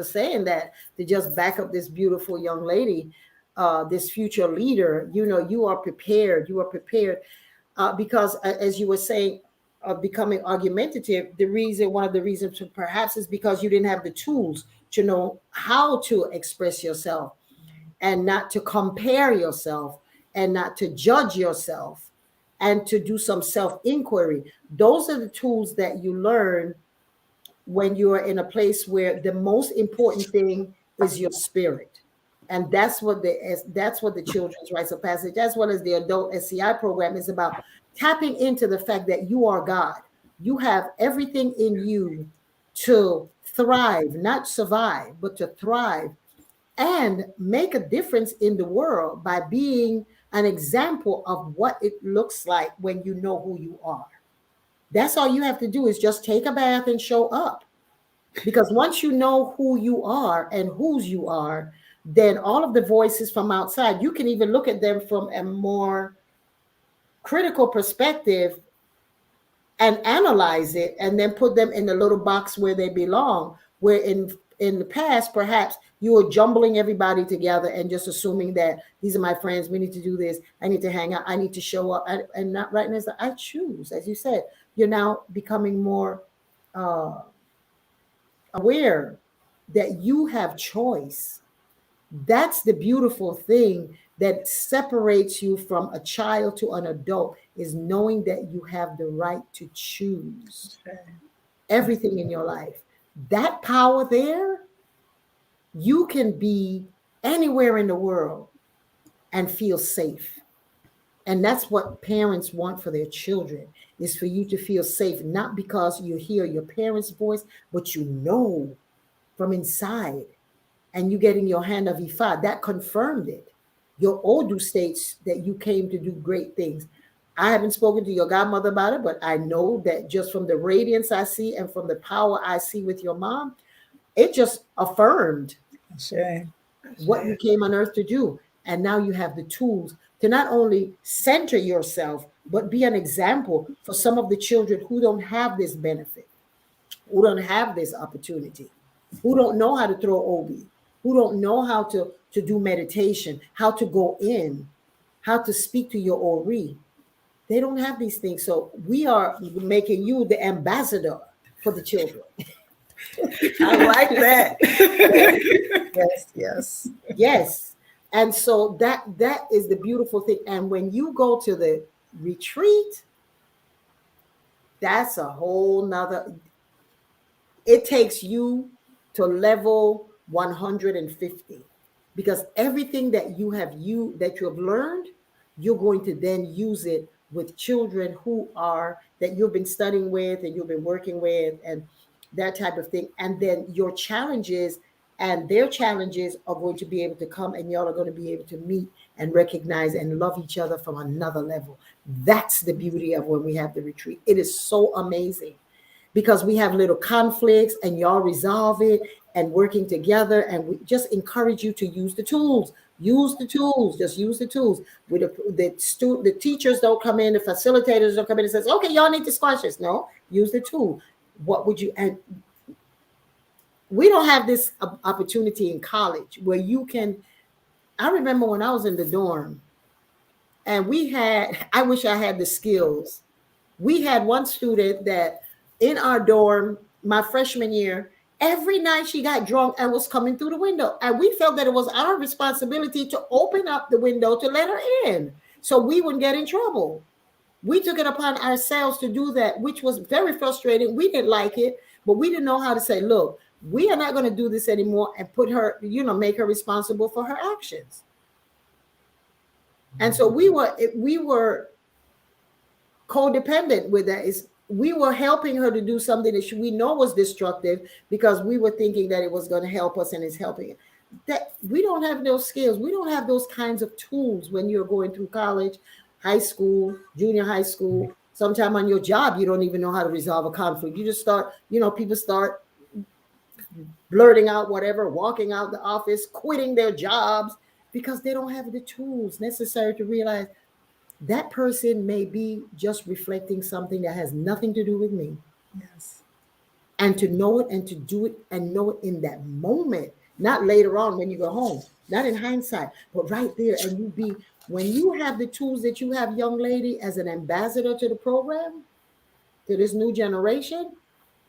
saying that, to just back up this beautiful young lady, this future leader. You are prepared. Because as you were saying, becoming argumentative, one of the reasons perhaps is because you didn't have the tools to know how to express yourself and not to compare yourself and not to judge yourself and to do some self-inquiry. Those are the tools that you learn when you are in a place where the most important thing is your spirit. And that's what the Children's Rites of Passage, as well as the Adult SCI program, is about: tapping into the fact that you are God. You have everything in you to thrive, not survive, but to thrive and make a difference in the world by being an example of what it looks like when you know who you are. That's all you have to do, is just take a bath and show up. Because once you know who you are and whose you are, then all of the voices from outside, you can even look at them from a more critical perspective and analyze it, and then put them in the little box where they belong. Where in the past, perhaps you were jumbling everybody together and just assuming that these are my friends, we need to do this, I need to hang out, I need to show up, and not right now. I choose, as you said, you're now becoming more aware that you have choice. That's the beautiful thing that separates you from a child to an adult, is knowing that you have the right to choose everything in your life. That power there, you can be anywhere in the world and feel safe. And that's what parents want for their children, is for you to feel safe, not because you hear your parents' voice, but you know from inside, and you get in your hand of Ifa, that confirmed it. Your Odu states that you came to do great things. I haven't spoken to your godmother about it, but I know that just from the radiance I see and from the power I see with your mom, it just affirmed what you came on earth to do. And now you have the tools to not only center yourself, but be an example for some of the children who don't have this benefit, who don't have this opportunity, who don't know how to throw Obi, who don't know how to do meditation, how to go in, how to speak to your Ori. They don't have these things. So we are making you the ambassador for the children. I like that. Yes. And so that is the beautiful thing. And when you go to the retreat, that's a whole nother, it takes you to level 150, because everything that you have learned, you're going to then use it with children that you've been studying with and you've been working with, and that type of thing. And then your challenges and their challenges are going to be able to come, and y'all are going to be able to meet and recognize and love each other from another level. That's the beauty of when we have the retreat. It is so amazing, because we have little conflicts and y'all resolve it and working together. And we just encourage you to use the tools. Use the tools. Just use the tools. With the teachers don't come in, the facilitators don't come in and says, okay, y'all need to squash this. No, use the tool. What would you, and we don't have this opportunity in college where you can. I remember when I was in the dorm and I wish I had the skills. We had one student that in our dorm, my freshman year, every night she got drunk and was coming through the window. And we felt that it was our responsibility to open up the window to let her in so we wouldn't get in trouble. We took it upon ourselves to do that, which was very frustrating. We didn't like it, but we didn't know how to say, look, we are not going to do this anymore, and put her, make her responsible for her actions. And so we were codependent with that. We were helping her to do something that we know was destructive, because we were thinking that it was going to help us, and it's helping. That we don't have those skills. We don't have those kinds of tools when you're going through college, high school, junior high school. Sometime on your job, you don't even know how to resolve a conflict. You just start, people start blurting out whatever, walking out the office, quitting their jobs, because they don't have the tools necessary to realize that person may be just reflecting something that has nothing to do with me. Yes. And to know it and to do it and know it in that moment, not later on when you go home, not in hindsight, but right there. And when you have the tools that you have, young lady, as an ambassador to the program, to this new generation,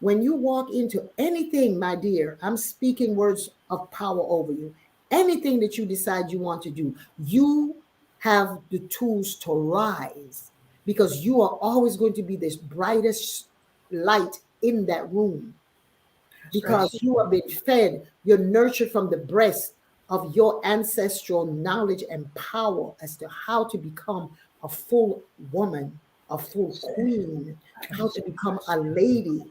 when you walk into anything, my dear, I'm speaking words of power over you. Anything that you decide you want to do, you have the tools to rise, because you are always going to be this brightest light in that room, because you have been fed, you're nurtured from the breast of your ancestral knowledge and power as to how to become a full woman, a full queen, how to become a lady.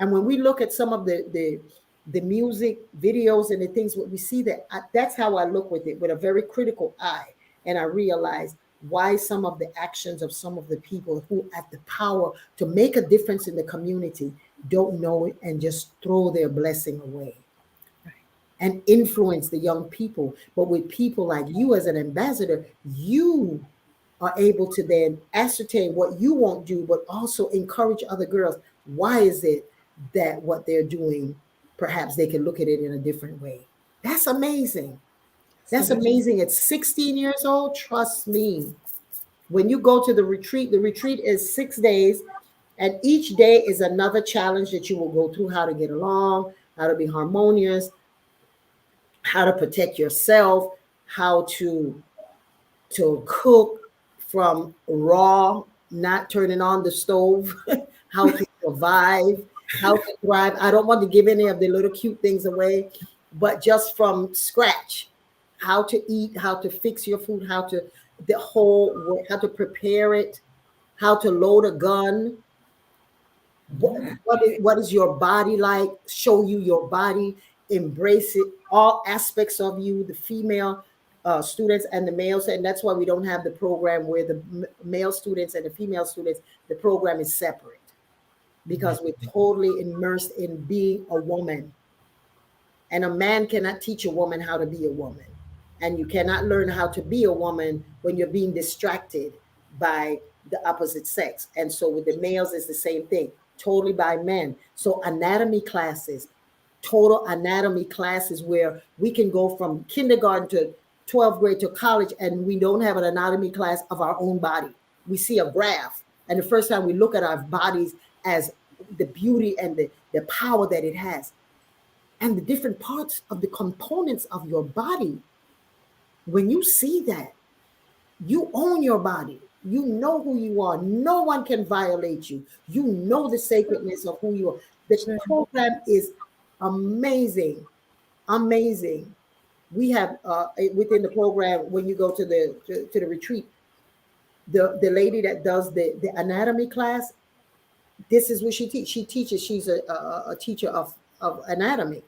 And when we look at some of the music videos and the things, what we see, that's how I look with it, with a very critical eye. And I realize why some of the actions of some of the people who have the power to make a difference in the community don't know it and just throw their blessing away and influence the young people. But with people like you as an ambassador, you are able to then ascertain what you won't do, but also encourage other girls. Why is it that what they're doing, perhaps they can look at it in a different way? That's amazing. That's amazing. At 16 years old, trust me, when you go to the retreat is 6 days, and each day is another challenge that you will go through, how to get along, how to be harmonious, how to protect yourself, how to cook from raw, not turning on the stove, how to survive, how to thrive. I don't want to give any of the little cute things away, but just from scratch, how to eat, how to fix your food, how to the whole how to prepare it, how to load a gun, what is your body like, show you your body, embrace it, all aspects of you, the female students and the males. And that's why we don't have the program where the male students and the female students, the program is separate, because we're totally immersed in being a woman. And a man cannot teach a woman how to be a woman. And you cannot learn how to be a woman when you're being distracted by the opposite sex. And so with the males, it's the same thing, totally by men. So anatomy classes, total anatomy classes, where we can go from kindergarten to 12th grade to college, and we don't have an anatomy class of our own body. We see a graph. And the first time we look at our bodies as the beauty and the power that it has, and the different parts of the components of your body. When you see that, you own your body. You know who you are. No one can violate you. You know the sacredness of who you are. The program is amazing, amazing. We have within the program, when you go to the retreat, the lady that does the anatomy class, this is what she teaches. She teaches. She's a teacher of anatomy.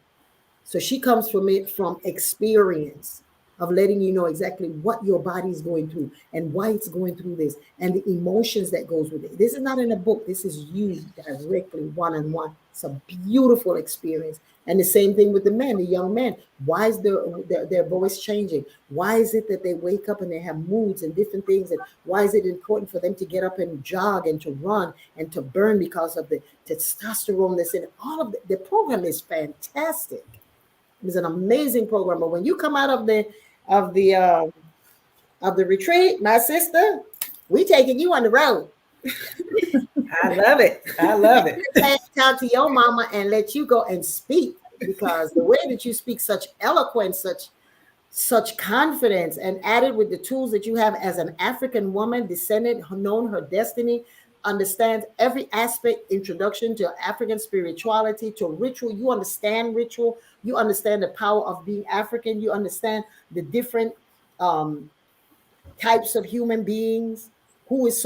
So she comes from it from experience of letting you know exactly what your body is going through and why it's going through this and the emotions that goes with it. This is not in a book. This is you directly one-on-one. It's a beautiful experience. And the same thing with the men, the young men. Why is their voice changing? Why is it that they wake up and they have moods and different things? And why is it important for them to get up and jog and to run and to burn because of the testosterone that's in it? All of the program is fantastic. It's an amazing program. But when you come out of the retreat, my sister, we taking you on the road. I love it. I love it. Talk to your mama and let you go and speak, because the way that you speak, such eloquence, such confidence, and added with the tools that you have as an African woman, descended, known her destiny, understands every aspect, introduction to African spirituality, to ritual. You understand ritual. You understand the power of being African. You understand the different types of human beings. Who is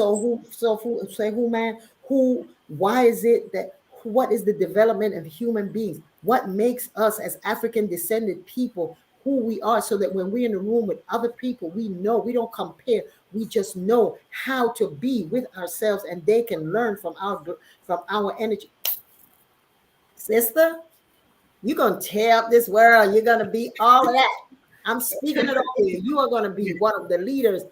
why is it that, what is the development of human beings? What makes us as African descended people who we are, so that when we're in a room with other people, we know, we don't compare. We just know how to be with ourselves, and they can learn from our energy. Sister, you're going to tear up this world. You're going to be all of that. I'm speaking it over you. You are going to be one of the leaders,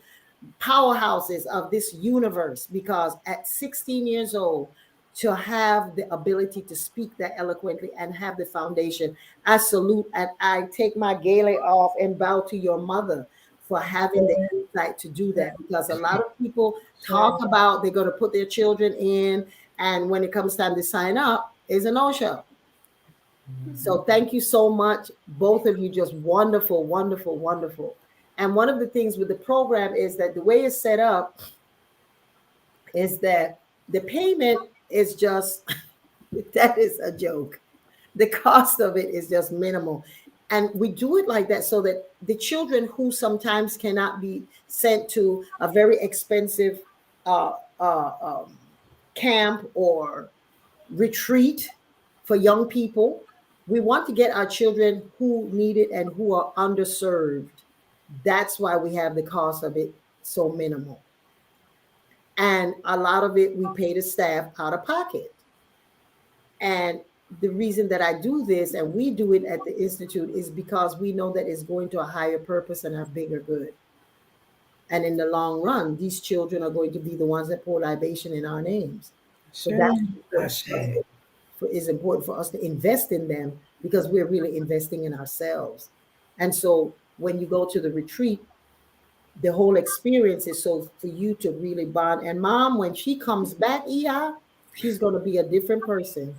powerhouses of this universe, because at 16 years old, to have the ability to speak that eloquently and have the foundation, I salute and I take my gele off and bow to your mother for having the insight to do that. Because a lot of people talk about they're going to put their children in, and when it comes time to sign up, it's a no-show. So thank you so much, both of you, just wonderful, wonderful, wonderful. And one of the things with the program is that the way it's set up is that the payment is just, that is a joke. The cost of it is just minimal. And we do it like that so that the children who sometimes cannot be sent to a very expensive camp or retreat for young people, we want to get our children who need it and who are underserved. That's why we have the cost of it so minimal. And a lot of it we pay the staff out of pocket. And the reason that I do this and we do it at the Institute is because we know that it's going to a higher purpose and a bigger good. And in the long run, these children are going to be the ones that pour libation in our names. So that's is important for us to invest in them, because we're really investing in ourselves. And so when you go to the retreat, the whole experience is so for you to really bond. And mom, when she comes back, she's going to be a different person.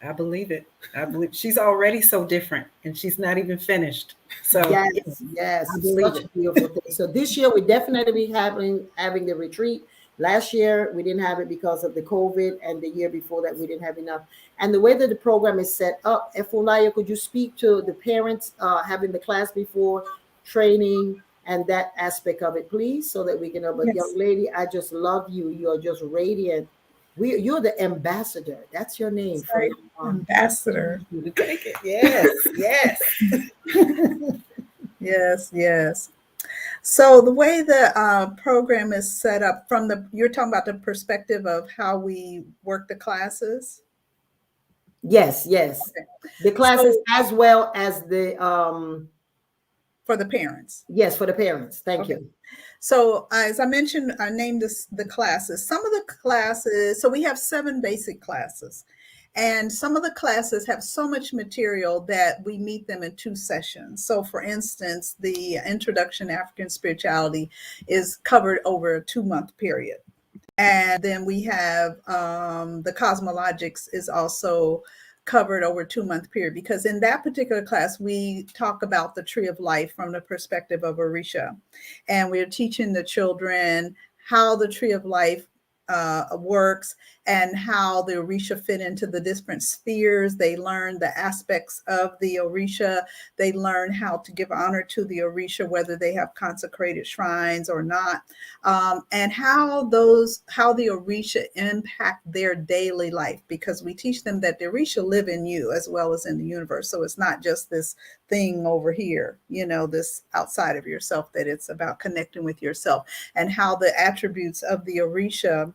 I believe it. I believe she's already so different, and she's not even finished. So Yes, I believe such it. a beautiful thing. So this year we definitely be having the retreat. Last year we didn't have it because of the COVID, and the year before that we didn't have enough. And the way that the program is set up, Efunaya, could you speak to the parents having the class before training and that aspect of it, please, so that we can know. But Yes. young lady, I just love you. You're just radiant. You're the ambassador. That's your name That's from right. now on. Ambassador. You take it. Yes, yes. Yes, yes. So the way the program is set up you're talking about the perspective of how we work the classes? Yes, yes. Okay. The classes So as well as the for the parents. yes, for the parents. Thank Okay. you. So as I mentioned, I named the classes. Some of the classes, so we have 7 basic classes. And some of the classes have so much material that we meet them in 2 sessions. So for instance, the Introduction to African Spirituality is covered over a 2-month period. And then we have the Cosmologics is also covered over a 2-month period, because in that particular class, we talk about the tree of life from the perspective of Orisha. And we're teaching the children how the tree of life works and how the Orisha fit into the different spheres. They learn the aspects of the Orisha. They learn how to give honor to the Orisha, whether they have consecrated shrines or not, and how the Orisha impact their daily life, because we teach them that the Orisha live in you as well as in the universe. So it's not just this thing over here, this outside of yourself, that it's about connecting with yourself, and how the attributes of the Orisha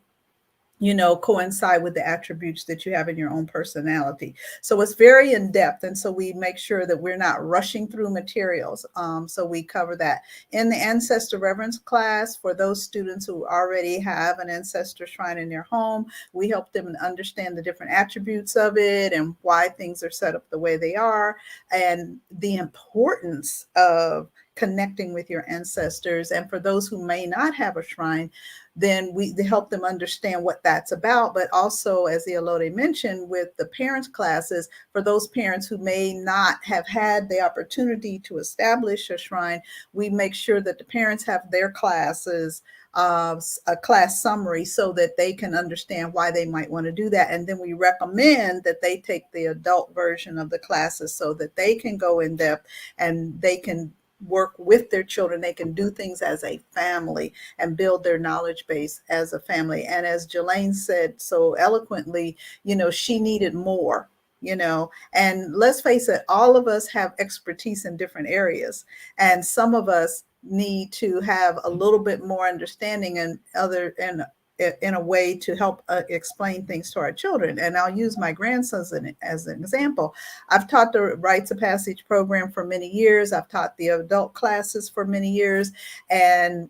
coincide with the attributes that you have in your own personality. So it's very in depth. And so we make sure that we're not rushing through materials. So we cover that. In the ancestor reverence class, for those students who already have an ancestor shrine in their home, we help them understand the different attributes of it and why things are set up the way they are, and the importance of connecting with your ancestors. And for those who may not have a shrine, then we help them understand what that's about. But also, as Iolode mentioned, with the parents classes, for those parents who may not have had the opportunity to establish a shrine, we make sure that the parents have their classes, a class summary, so that they can understand why they might want to do that. And then we recommend that they take the adult version of the classes so that they can go in depth and they can work with their children. They can do things as a family and build their knowledge base as a family. And as Jelaine said so eloquently, she needed more, and let's face it, all of us have expertise in different areas. And some of us need to have a little bit more understanding in a way to help explain things to our children. And I'll use my grandsons as an example. I've taught the Rites of Passage program for many years. I've taught the adult classes for many years and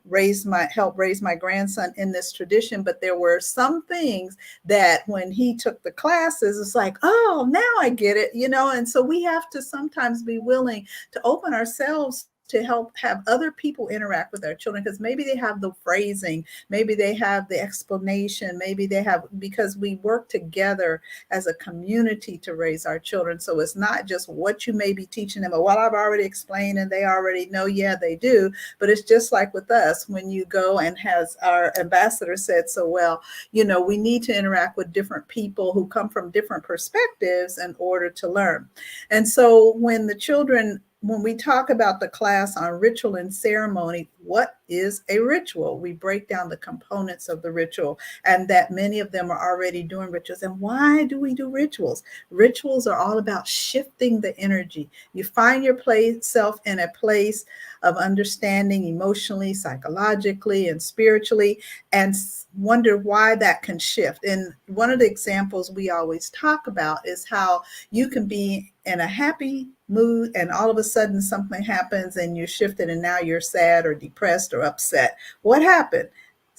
helped raise my grandson in this tradition. But there were some things that when he took the classes, it's like, oh, now I get it, and so we have to sometimes be willing to open ourselves to help have other people interact with our children, because maybe they have the phrasing, maybe they have the explanation, maybe they have, because we work together as a community to raise our children. So it's not just what you may be teaching them, or what I've already explained and they already know. Yeah, they do. But it's just like with us, when you go, and as our ambassador said so well, we need to interact with different people who come from different perspectives in order to learn. And so when we talk about the class on ritual and ceremony, what is a ritual? We break down the components of the ritual, and that many of them are already doing rituals. And why do we do rituals? Rituals are all about shifting the energy. You find yourself in a place of understanding emotionally, psychologically, and spiritually, and wonder why that can shift. And one of the examples we always talk about is how you can be in a happy mood and all of a sudden something happens and you're shifted and now you're sad or depressed or upset. What happened?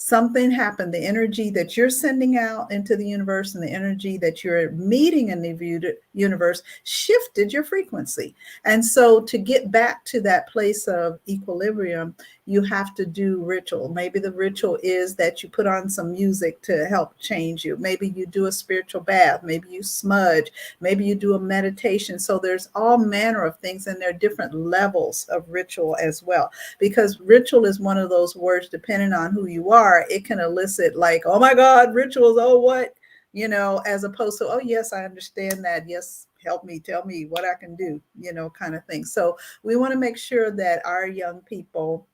something happened. The energy that you're sending out into the universe and the energy that you're meeting in the universe shifted your frequency. And so to get back to that place of equilibrium, you have to do ritual. Maybe the ritual is that you put on some music to help change you. Maybe you do a spiritual bath. Maybe you smudge. Maybe you do a meditation. So there's all manner of things, and there are different levels of ritual as well. Because ritual is one of those words, depending on who you are, it can elicit like, oh my God, rituals, oh what? You know, as opposed to, oh yes, I understand that. Yes, help me, tell me what I can do, you know, kind of thing. So we want to make sure that our young people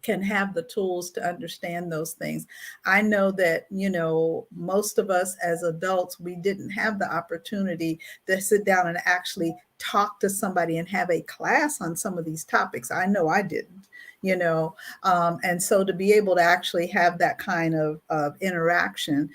can have the tools to understand those things. I know that, you know, most of us as adults, we didn't have the opportunity to sit down and actually talk to somebody and have a class on some of these topics. I know I didn't, you know, and so to be able to actually have that kind of interaction,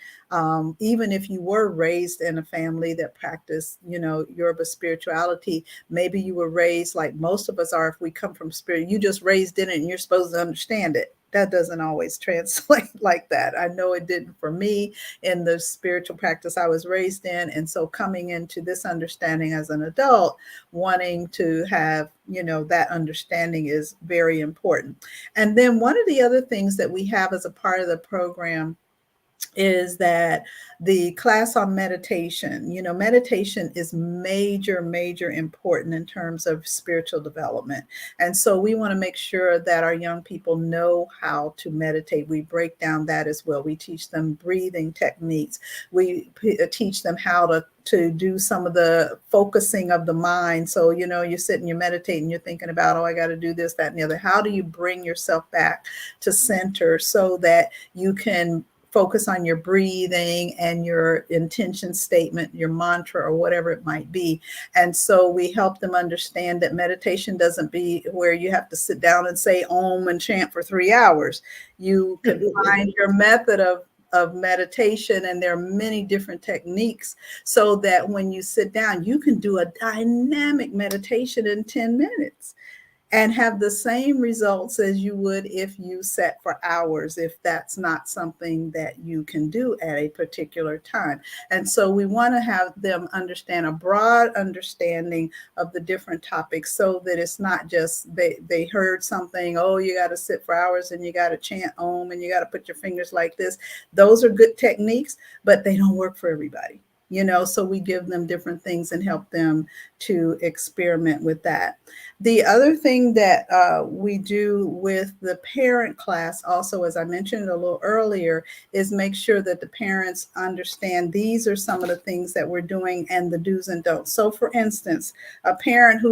even if you were raised in a family that practiced, you know, Yoruba spirituality, maybe you were raised like most of us are. If we come from spirit, you just raised in it and you're supposed to understand it. That doesn't always translate like that. I know it didn't for me in the spiritual practice I was raised in. And so coming into this understanding as an adult, wanting to have, you know, that understanding is very important. And then one of the other things that we have as a part of the program is that the class on meditation, you know, meditation is major important in terms of spiritual development. And so we want to make sure that our young people know how to meditate. We break down that as well. We teach them breathing techniques. We teach them how to do some of the focusing of the mind. So, you know, you're sitting, you're meditating, you're thinking about, oh, I got to do this, that, and the other. How do you bring yourself back to center so that you can focus on your breathing and your intention statement, your mantra, or whatever it might be. And so we help them understand that meditation doesn't be where you have to sit down and say Om and chant for 3 hours. You can find your method of meditation, and there are many different techniques, so that when you sit down, you can do a dynamic meditation in 10 minutes and have the same results as you would if you sat for hours, if that's not something that you can do at a particular time. And so we want to have them understand a broad understanding of the different topics, so that it's not just they heard something, oh, you got to sit for hours and you got to chant Om and you got to put your fingers like this. Those are good techniques, but they don't work for everybody. You know, so we give them different things and help them to experiment with that. The other thing that we do with the parent class also, as I mentioned a little earlier, is make sure that the parents understand these are some of the things that we're doing and the do's and don'ts. So for instance, a parent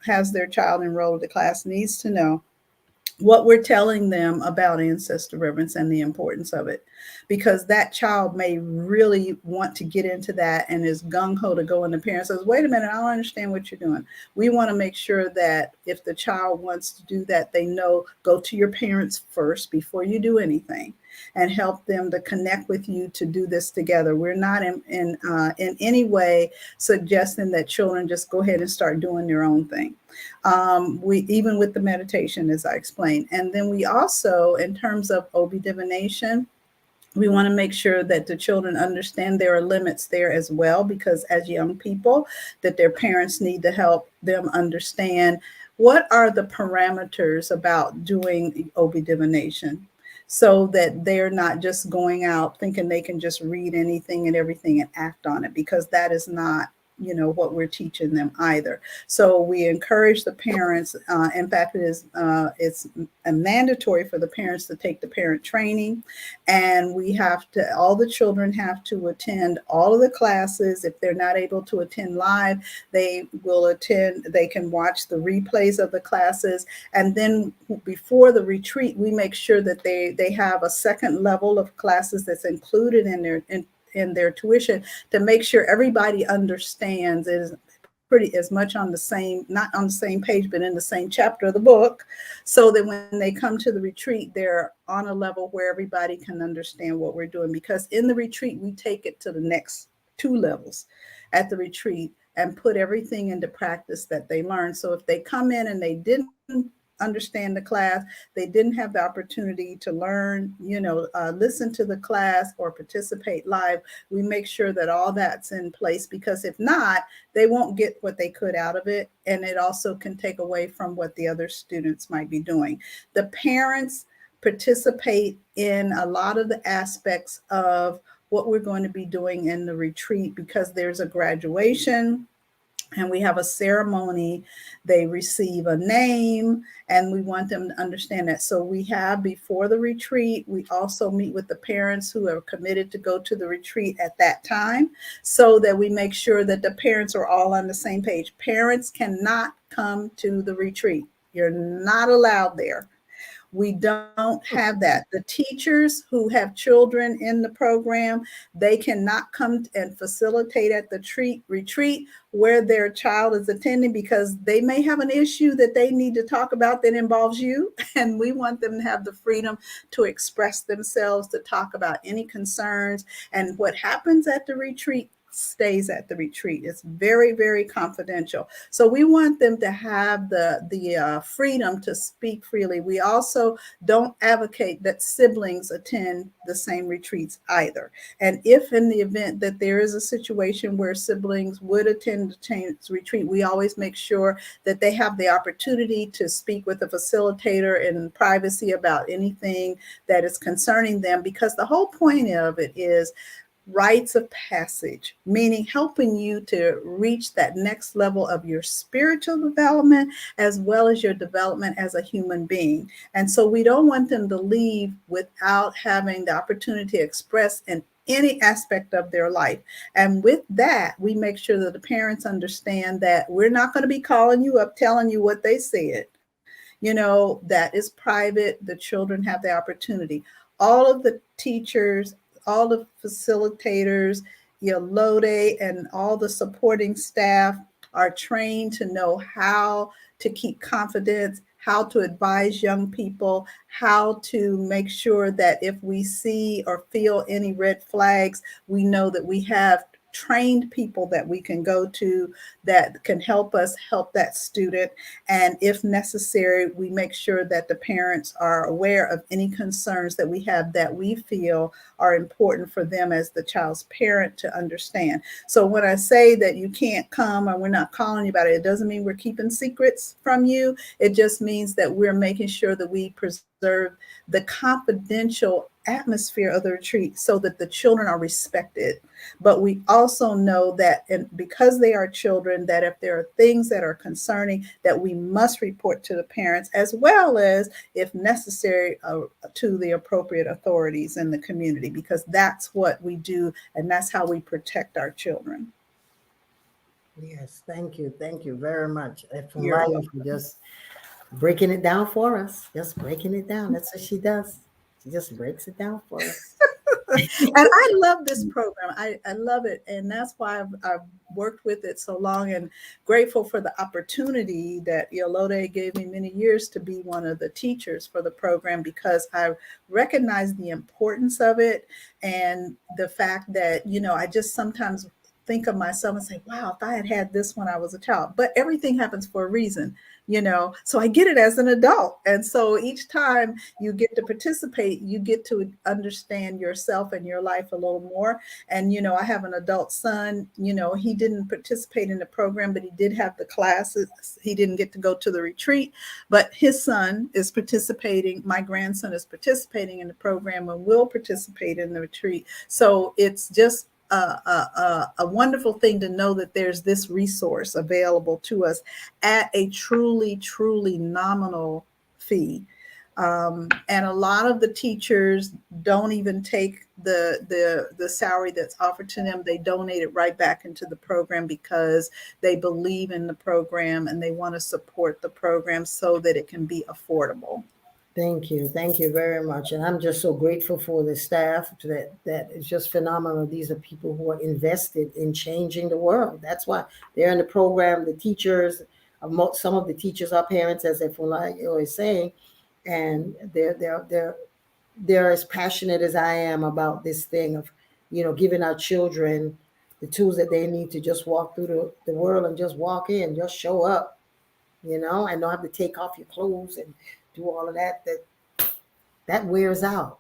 has their child enrolled in the class needs to know what we're telling them about ancestor reverence and the importance of it, because that child may really want to get into that and is gung-ho to go, and the parent says, wait a minute, I don't understand what you're doing. We want to make sure that if the child wants to do that, they know, go to your parents first before you do anything, and help them to connect with you to do this together. We're not in any way suggesting that children just go ahead and start doing their own thing. We even with the meditation, as I explained. And then we also, in terms of OB divination, we want to make sure that the children understand there are limits there as well, because as young people, that their parents need to help them understand what are the parameters about doing OB divination, so that they're not just going out thinking they can just read anything and everything and act on it, because that is not, you know, what we're teaching them either. So we encourage the parents. In fact, it's mandatory for the parents to take the parent training, and all the children have to attend all of the classes. If they're not able to attend live, they can watch the replays of the classes. And then before the retreat, we make sure that they have a second level of classes that's included in their tuition, to make sure everybody understands it is pretty as much on the same, not on the same page, but in the same chapter of the book, so that when they come to the retreat, they're on a level where everybody can understand what we're doing. Because in the retreat, we take it to the next 2 levels at the retreat and put everything into practice that they learned. So if they come in and they didn't understand the class, they didn't have the opportunity to learn, listen to the class or participate live, we make sure that all that's in place, because if not, they won't get what they could out of it. And it also can take away from what the other students might be doing. The parents participate in a lot of the aspects of what we're going to be doing in the retreat, because there's a graduation and we have a ceremony. They receive a name, and we want them to understand that. So we have, before the retreat, we also meet with the parents who are committed to go to the retreat at that time, so that we make sure that the parents are all on the same page. Parents cannot come to the retreat. You're not allowed there. We don't have that. The teachers who have children in the program, they cannot come and facilitate at the retreat where their child is attending, because they may have an issue that they need to talk about that involves you. And we want them to have the freedom to express themselves, to talk about any concerns. And what happens at the retreat stays at the retreat. It's very, very confidential. So we want them to have the freedom to speak freely. We also don't advocate that siblings attend the same retreats either. And if in the event that there is a situation where siblings would attend the retreat, we always make sure that they have the opportunity to speak with a facilitator in privacy about anything that is concerning them, because the whole point of it is rites of passage, meaning helping you to reach that next level of your spiritual development as well as your development as a human being. And so we don't want them to leave without having the opportunity to express in any aspect of their life. And with that, we make sure that the parents understand that we're not going to be calling you up, telling you what they said. That is private. The children have the opportunity. All of the teachers, all the facilitators, Lode, and all the supporting staff are trained to know how to keep confidence, how to advise young people, how to make sure that if we see or feel any red flags, we know that we have trained people that we can go to that can help us help that student. And if necessary, we make sure that the parents are aware of any concerns that we have that we feel are important for them as the child's parent to understand. So when I say that you can't come or we're not calling you about it, it doesn't mean we're keeping secrets from you. It just means that we're making sure that we preserve the confidential atmosphere of the retreat so that the children are respected. But we also know that, and because they are children, that if there are things that are concerning, that we must report to the parents, as well as, if necessary, to the appropriate authorities in the community, because that's what we do, and that's how we protect our children. Yes, thank you. Thank you very much. For You're Maya for just breaking it down for us. Just breaking it down. That's what she does. She just breaks it down for us. And I love this program. I love it. And that's why I've worked with it so long, and grateful for the opportunity that Yolode gave me many years to be one of the teachers for the program, because I recognize the importance of it, and the fact that, I just sometimes think of myself and say, wow, if I had had this when I was a child. But everything happens for a reason, so I get it as an adult. And so each time you get to participate, you get to understand yourself and your life a little more. And, I have an adult son, he didn't participate in the program, but he did have the classes. He didn't get to go to the retreat, but his son is participating. My grandson is participating in the program and will participate in the retreat. So it's just a wonderful thing to know that there's this resource available to us at a truly, truly nominal fee. And a lot of the teachers don't even take the salary that's offered to them. They donate it right back into the program because they believe in the program and they want to support the program so that it can be affordable. Thank you. Thank you very much. And I'm just so grateful for the staff that is just phenomenal. These are people who are invested in changing the world. That's why they're in the program. The teachers, some of the teachers are parents, as if like you always saying, and they're as passionate as I am about this thing of, giving our children the tools that they need to just walk through the world and just walk in, just show up. and don't have to take off your clothes and do all of that. That wears out.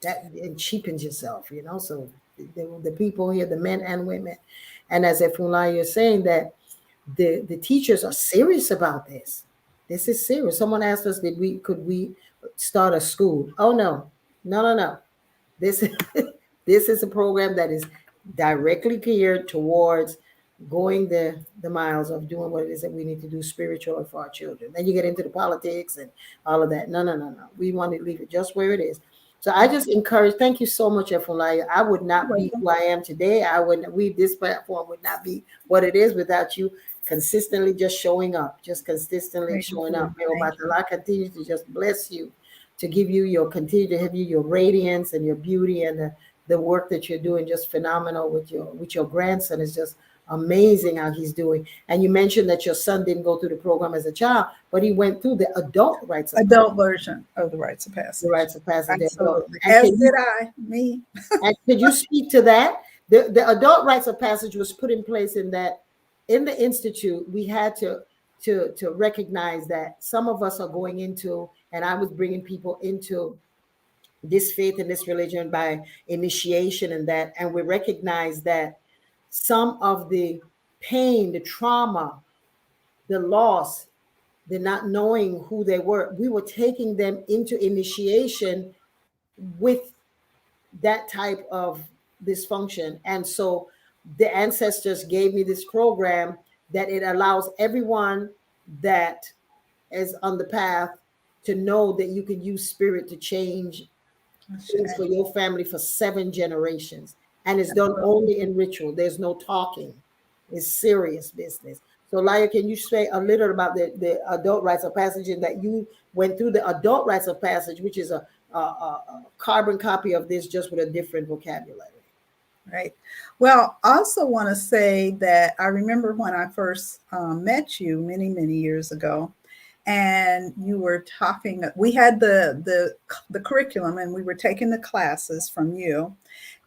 That it cheapens yourself, So the people here, the men and women, and as Efunlayo is saying, that the teachers are serious about this. This is serious. Someone asked us, could we start a school? Oh no, no. This this is a program that is directly geared towards going the miles of doing what it is that we need to do spiritually for our children. Then you get into the politics and all of that. No. We want to leave it just where it is. So I just encourage, thank you so much, Efunlayo. I would not be who I am today. This platform would not be what it is without you consistently just showing up, showing up. May Allah continue to just bless you, to continue to have your radiance and your beauty, and the work that you're doing, just phenomenal with your grandson. Is just amazing how he's doing. And you mentioned that your son didn't go through the program as a child, but he went through the adult version of the rites of passage. The rites of passage. Absolutely. As did me. And could you speak to that? The adult rites of passage was put in place in the institute. We had to recognize that some of us are going into, and I was bringing people into this faith and this religion by initiation, and we recognize that some of the pain, the trauma, the loss, the not knowing who they were, we were taking them into initiation with that type of dysfunction. And so the ancestors gave me this program that it allows everyone that is on the path to know that you can use spirit to change things for your family for 7 generations. And it's done only in ritual. There's no talking. It's serious business. So, Laya, can you say a little about the adult rites of passage, and that you went through the adult rites of passage, which is a carbon copy of this, just with a different vocabulary? Right. Well, I also want to say that I remember when I first met you many, many years ago, and you were talking. We had the curriculum, and we were taking the classes from you,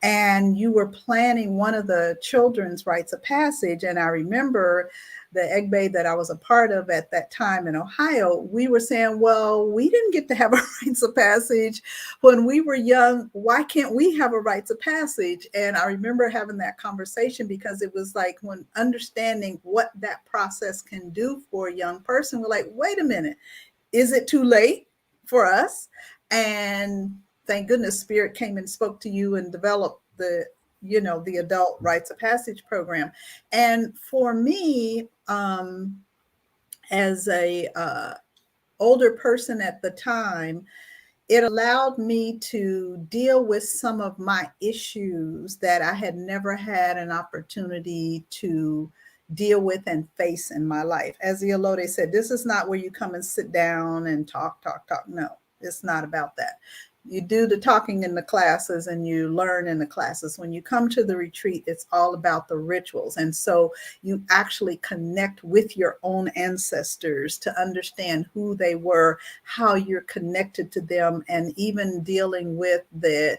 and you were planning one of the children's rites of passage. And I remember the Egbe that I was a part of at that time in Ohio, we were saying, well, we didn't get to have a rites of passage when we were young. Why can't we have a rites of passage? And I remember having that conversation, because it was like, when understanding what that process can do for a young person, we're like, wait a minute, is it too late for us? And thank goodness Spirit came and spoke to you and developed the adult rites of passage program. And for me, as a older person at the time, it allowed me to deal with some of my issues that I had never had an opportunity to deal with and face in my life. As the Elode said, this is not where you come and sit down and talk. No, it's not about that. You do the talking in the classes and you learn in the classes. When you come to the retreat, it's all about the rituals. And so you actually connect with your own ancestors to understand who they were, how you're connected to them, and even dealing with the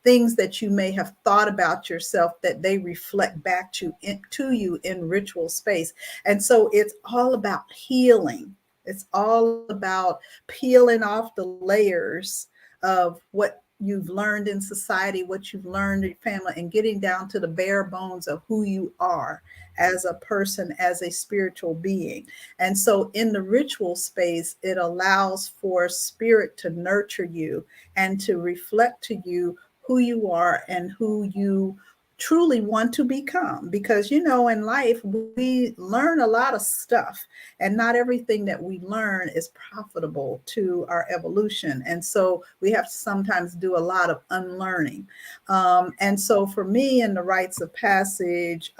things that you may have thought about yourself that they reflect back to you in ritual space. And so it's all about healing. It's all about peeling off the layers of what you've learned in society, what you've learned in your family, and getting down to the bare bones of who you are as a person, as a spiritual being. And so in the ritual space, it allows for Spirit to nurture you and to reflect to you who you are and who you truly want to become. Because, in life, we learn a lot of stuff, and not everything that we learn is profitable to our evolution. And so we have to sometimes do a lot of unlearning. And so for me, in the rites of passage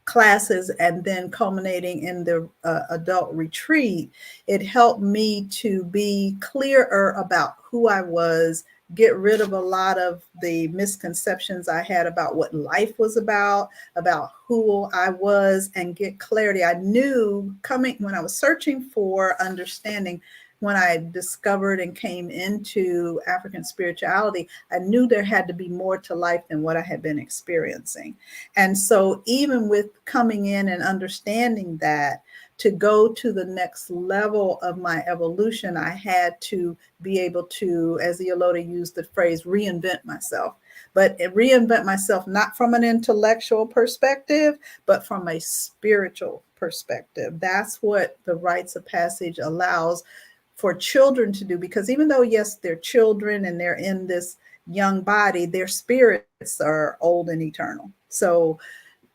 classes, and then culminating in the adult retreat, it helped me to be clearer about who I was, get rid of a lot of the misconceptions I had about what life was about who I was, and get clarity. I knew when I was searching for understanding, when I discovered and came into African spirituality, I knew there had to be more to life than what I had been experiencing. And so even with coming in and understanding that, to go to the next level of my evolution, I had to be able to, as the Elota used the phrase, reinvent myself. But reinvent myself not from an intellectual perspective, but from a spiritual perspective. That's what the rites of passage allows for children to do, because even though, yes, they're children and they're in this young body, their spirits are old and eternal. So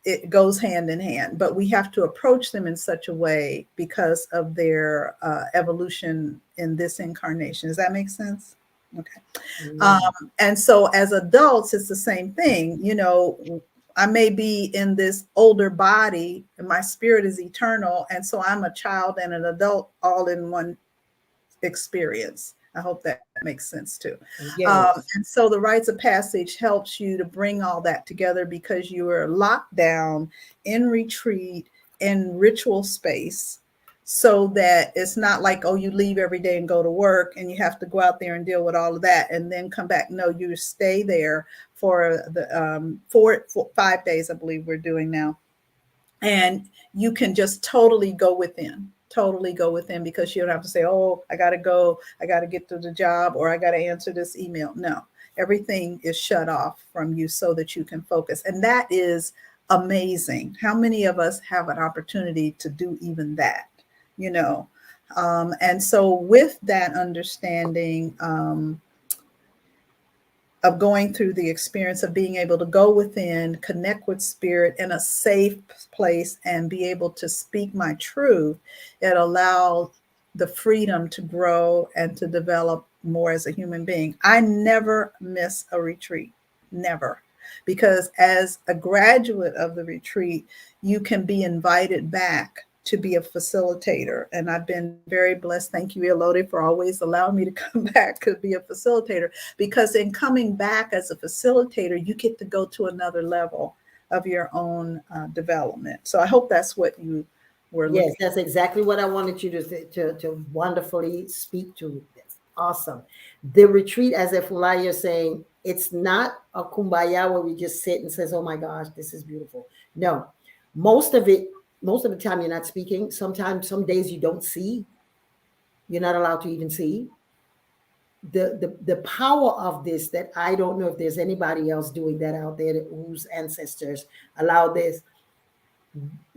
it goes hand in hand, but we have to approach them in such a way because of their evolution in this incarnation. Does that make sense? Okay. And so as adults, it's the same thing. You know, I may be in this older body and my spirit is eternal. And so I'm a child and an adult all in one experience. I hope that makes sense too. Yes. And so the rites of passage helps you to bring all that together because you are locked down in retreat in ritual space, so that it's not like, oh, you leave every day and go to work and you have to go out there and deal with all of that and then come back. No, you stay there for the 5 days, I believe we're doing now. And you can just totally go within because you don't have to say, oh, I got to go, I got to get to the job, or I got to answer this email. No, everything is shut off from you so that you can focus. And that is amazing. How many of us have an opportunity to do even that, you know? And so with that understanding, of going through the experience of being able to go within, connect with spirit in a safe place and be able to speak my truth, it allows the freedom to grow and to develop more as a human being. I never miss a retreat, never. Because as a graduate of the retreat, you can be invited back to be a facilitator. And I've been very blessed. Thank you, Elodie, for always allowing me to come back to be a facilitator, because in coming back as a facilitator, you get to go to another level of your own development. So I hope that's what you were looking. Yes, that's exactly what I wanted you to wonderfully speak to. That's awesome. The retreat, as if you're saying, it's not a kumbaya where we just sit and says, oh my gosh, this is beautiful. No, most of the time you're not speaking. Sometimes, some days you don't see. You're not allowed to even see. The power of this, that I don't know if there's anybody else doing that out there whose ancestors allowed this.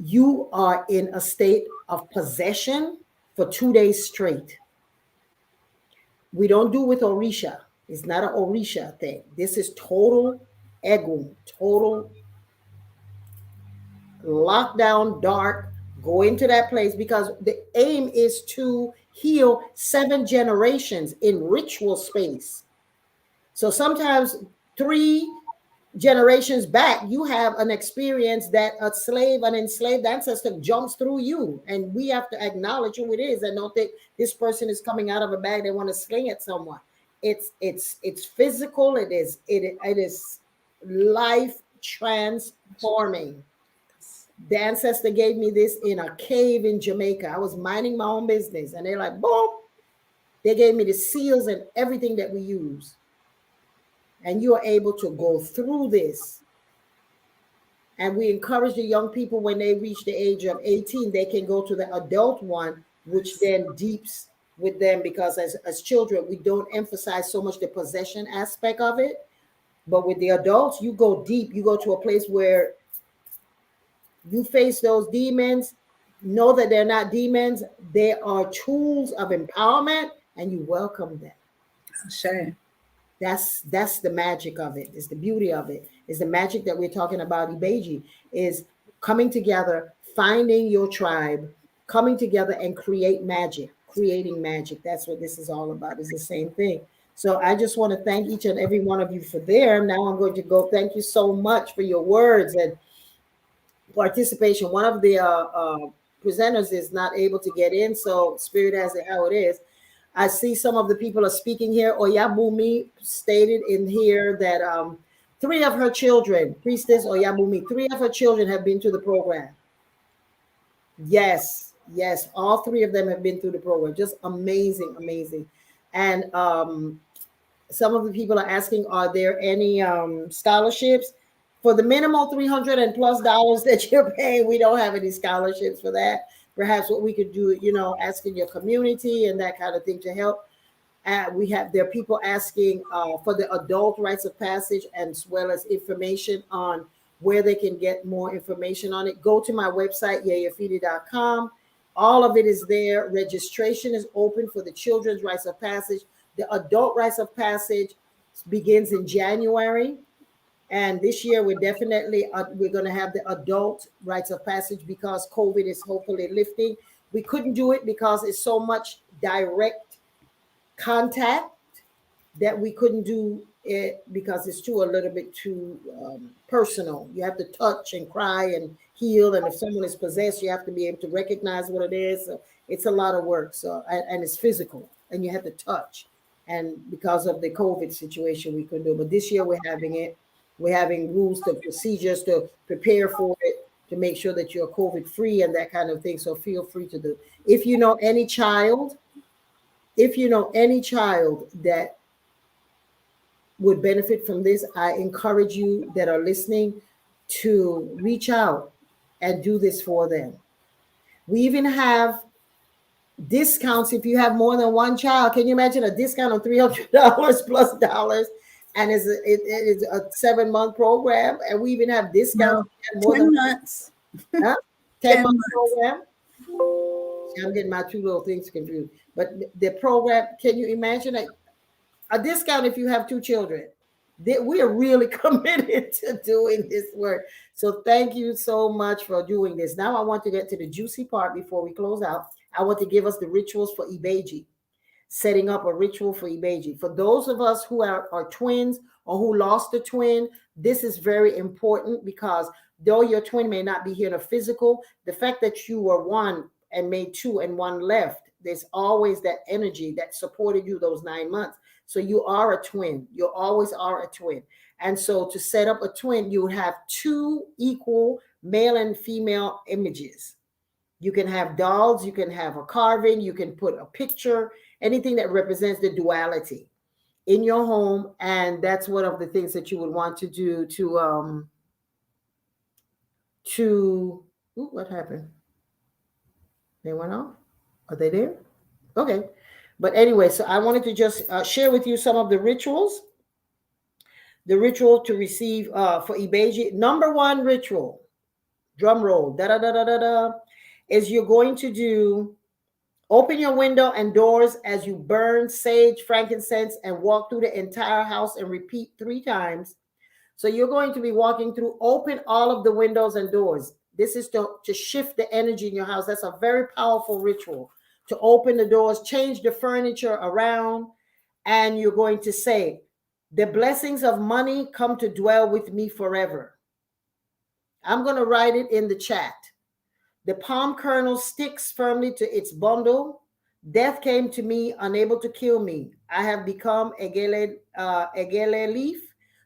You are in a state of possession for 2 days straight. We don't do with Orisa. It's not an Orisa thing. This is total ego, total lockdown, dark. Go into that place, because the aim is to heal 7 generations in ritual space. So sometimes 3 generations back, you have an experience that an enslaved ancestor jumps through you, and we have to acknowledge who it is and don't think this person is coming out of a bag they want to sling at someone. It's physical. It is life transforming. The ancestor gave me this in a cave in Jamaica. I was minding my own business, and they're like, boom. They gave me the seals and everything that we use. And you are able to go through this. And we encourage the young people, when they reach the age of 18, they can go to the adult one, which then deeps with them, because as children, we don't emphasize so much the possession aspect of it. But with the adults, you go deep. You go to a place where you face those demons, know that they're not demons. They are tools of empowerment, and you welcome them. Sure. That's the magic of it. It's the beauty of it. It's the magic that we're talking about. Ibeji is coming together, finding your tribe, coming together and creating magic. That's what this is all about. It's the same thing. So I just want to thank each and every one of you for there. Now I'm going to go. Thank you so much for your words and participation. One of the presenters is not able to get in, so Spirit has it how it is. I see some of the people are speaking here. Oyabumi stated in here that 3 of her children, Priestess Oyabumi, 3 of her children have been to the program. Yes, all 3 of them have been through the program. Just amazing. And some of the people are asking, are there any scholarships? For the minimal $300+ that you're paying, we don't have any scholarships for that. perhaps what we could do, asking your community and that kind of thing to help. There are people asking for the adult rites of passage, as well as information on where they can get more information on it. Go to my website, yayafidi.com. All of it is there. Registration is open for the children's rites of passage. The adult rites of passage begins in January. And this year we're definitely, we're going to have the adult rites of passage because COVID is hopefully lifting. We couldn't do it because it's so much direct contact that we couldn't do it because it's a little bit too personal. You have to touch and cry and heal, and if someone is possessed, you have to be able to recognize what it is. So it's a lot of work. So and it's physical, and you have to touch. And because of the COVID situation, we couldn't do it. But this year we're having it. We're having rules to procedures to prepare for it, to make sure that you're COVID free and that kind of thing. So feel free to do. If you know any child that would benefit from this, I encourage you that are listening to reach out and do this for them. We even have discounts if you have more than one child. Can you imagine a discount of $300 plus dollars? And it is a 7-month program, and we even have discounts. No, 10 months. Huh? 10-month program. I'm getting my two little things confused. But the program, can you imagine a discount if you have 2 children? We are really committed to doing this work. So thank you so much for doing this. Now I want to get to the juicy part before we close out. I want to give us the rituals for Ibeji. Setting up a ritual for Ibeji. For those of us who are twins or who lost a twin, this is very important because though your twin may not be here in a physical, the fact that you were 1 and made 2 and 1 left, there's always that energy that supported you those 9 months. So you are a twin. You always are a twin. And so to set up a twin, you would have 2 equal male and female images. You can have dolls, you can have a carving, you can put a picture, anything that represents the duality in your home. And that's one of the things that you would want to do what happened? They went off? Are they there? Okay. But anyway, so I wanted to just share with you some of the rituals. The ritual to receive for Ibeji. Number 1 ritual, drum roll, is you're going to do, open your window and doors as you burn sage, frankincense, and walk through the entire house and repeat 3 times. So you're going to be walking through, open all of the windows and doors. This is to shift the energy in your house. That's a very powerful ritual. To open the doors, change the furniture around, and you're going to say, the blessings of money come to dwell with me forever. I'm going to write it in the chat. The palm kernel sticks firmly to its bundle. Death came to me, unable to kill me. I have become a egele leaf.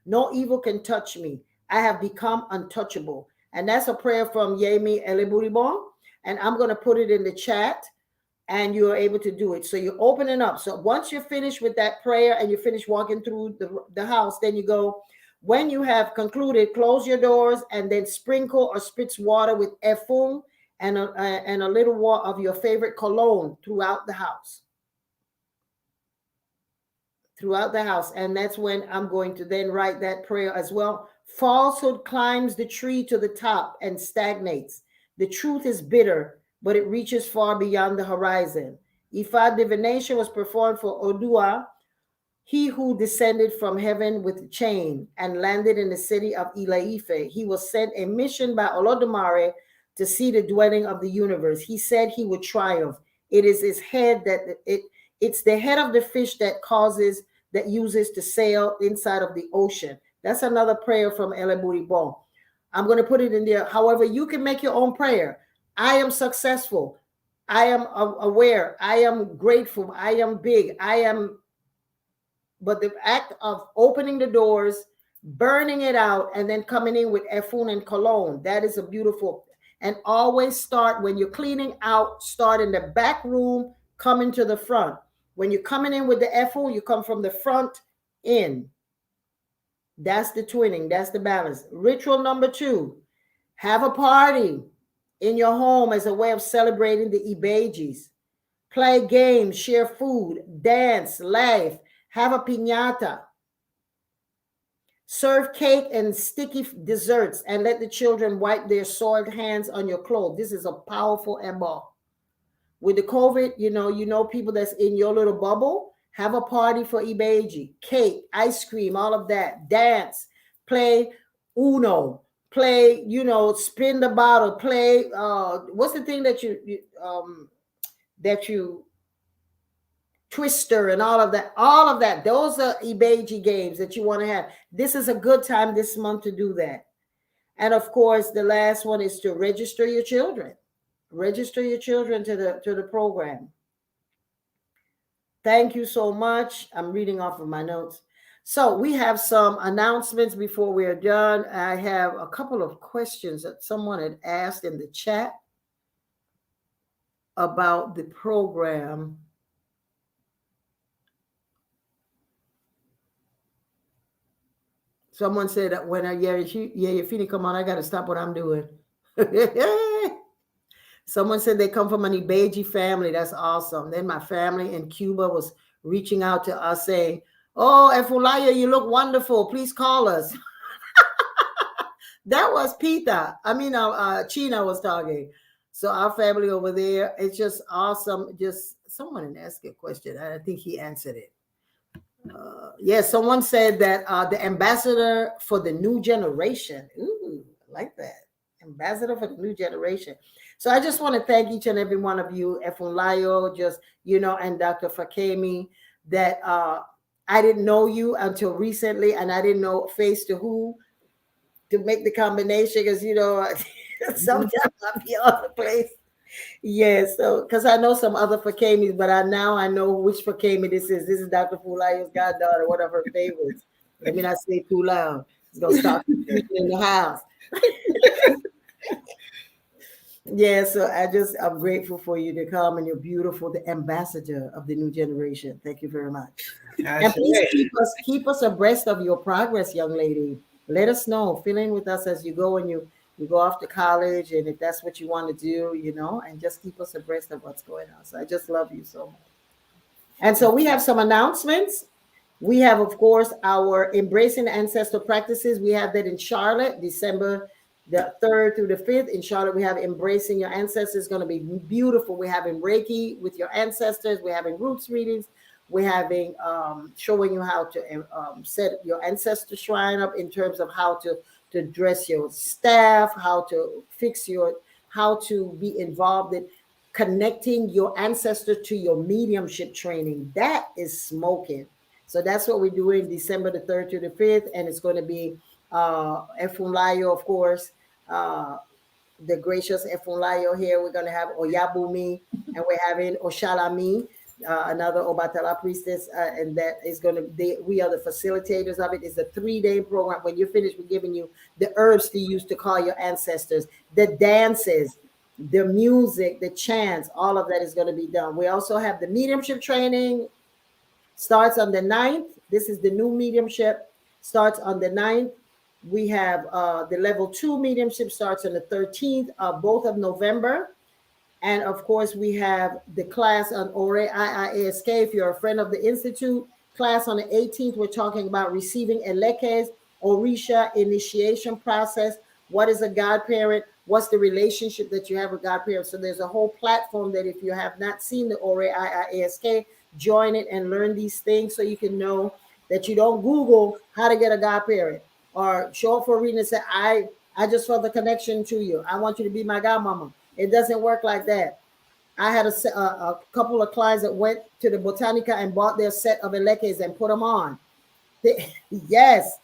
No evil can touch me. I have become untouchable. And that's a prayer from Yemi Eleburibon. And I'm going to put it in the chat, and you're able to do it. So you're opening up. So once you're finished with that prayer and you finish walking through the house, then you go, when you have concluded, close your doors and then sprinkle or spritz water with efun and a little water of your favorite cologne throughout the house. Throughout the house. And that's when I'm going to then write that prayer as well. Falsehood climbs the tree to the top and stagnates. The truth is bitter, but it reaches far beyond the horizon. Ifa divination was performed for Odua, he who descended from heaven with a chain and landed in the city of Ile-Ife. He was sent a mission by Olodumare to see the dwelling of the universe. He said he would triumph. It is his head it's the head of the fish that uses to sail inside of the ocean. That's another prayer from Eleburibon. I'm going to put it in there. However, you can make your own prayer. I am successful. I am aware. I am grateful. I am big. But the act of opening the doors, burning it out, and then coming in with efun and cologne, that is a beautiful. And always start when you're cleaning out, start in the back room, come into the front. When you're coming in with the efun, you come from the front in. That's the twinning. That's the balance. Ritual number 2, have a party in your home as a way of celebrating the Ibejis. Play games, share food, dance, laugh, have a piñata. Serve cake and sticky desserts and let the children wipe their soiled hands on your clothes. This is a powerful ebal. With the COVID, you know people that's in your little bubble, have a party for Ibeji, cake, ice cream, all of that. Dance, play Uno, play, spin the bottle, play what's the thing that you Twister and all of that. Those are Ibeji games that you want to have. This is a good time this month to do that. And of course, the last one is to register your children. Register your children to the program. Thank you so much. I'm reading off of my notes. So we have some announcements before we are done. I have a couple of questions that someone had asked in the chat about the program. Someone said that when you finish come on, I got to stop what I'm doing. Someone said they come from an Ibeji family. That's awesome. Then my family in Cuba was reaching out to us saying, "Oh, Efulaya, you look wonderful. Please call us." That was Pita. China was talking. So our family over there, it's just awesome. Just someone asked a question. I think he answered it. Yes, someone said that the ambassador for the new generation. Ooh, I like that. Ambassador for the new generation. So I just want to thank each and every one of you, Efulayo, and Dr. Fakemi, that I didn't know you until recently, and I didn't know face to who to make the combination, because sometimes I'll be all the place. Yes, so because I know some other Fakemis, but I know which Fakemi this is. This is Dr. Fulayo's goddaughter, one of her favorites. Let me not say too loud. It's gonna start in the house. Yeah, so I'm grateful for you to come, and you're beautiful, the ambassador of the new generation. Thank you very much. And please keep us abreast of your progress, young lady. Let us know. Fill in with us as you go, and you go off to college, and if that's what you want to do, and just keep us abreast of what's going on. So I just love you so much. And so we have some announcements. We have, of course, our Embracing Ancestor Practices. We have that in Charlotte, December the 3rd through the 5th. In Charlotte, we have Embracing Your Ancestors. It's going to be beautiful. We're having Reiki with your ancestors. We're having roots readings. We're having showing you how to set your ancestor shrine up in terms of how to dress your staff, how to how to be involved in connecting your ancestor to your mediumship training. That is smoking. So that's what we're doing December the 3rd to the 5th. And it's going to be Efunlayo, of course, the gracious Efunlayo here. We're going to have Oyabumi, and we're having Oshalami, another Obatala priestess, and that is going to be, we are the facilitators of it. It's a 3-day program. When you're finished, we're giving you the herbs to use to call your ancestors, the dances, the music, the chants, all of that is going to be done. We also have the mediumship training, starts on the 9th. This is the new mediumship, starts on the 9th. We have the level 2 mediumship starts on the 13th of both of November. And of course, we have the class on Ore IIASK. If you're a friend of the Institute, class on the 18th, we're talking about receiving Elekes, Orisa initiation process. What is a godparent? What's the relationship that you have with godparents? So there's a whole platform that if you have not seen the Ore IIASK, join it and learn these things so you can know that you don't Google how to get a godparent or show up for a reading and say, I just felt the connection to you. I want you to be my godmama. It doesn't work like that. I had a couple of clients that went to the Botanica and bought their set of Elekes and put them on. Yes,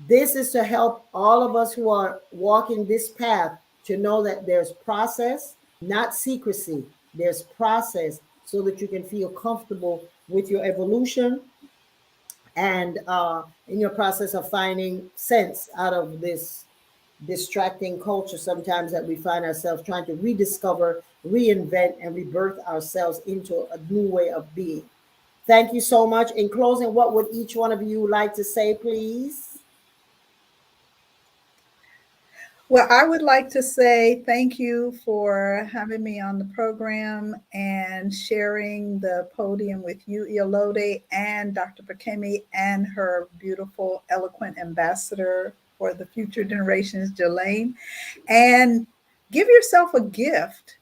this is to help all of us who are walking this path to know that there's process, not secrecy. There's process so that you can feel comfortable with your evolution and in your process of finding sense out of this distracting culture sometimes that we find ourselves trying to rediscover, reinvent, and rebirth ourselves into a new way of being. Thank you so much. In closing, what would each one of you like to say, please? Well, I would like to say thank you for having me on the program and sharing the podium with you, Iolode, and Dr. Bakemi and her beautiful, eloquent ambassador for the future generations, Jelaine. And give yourself a gift.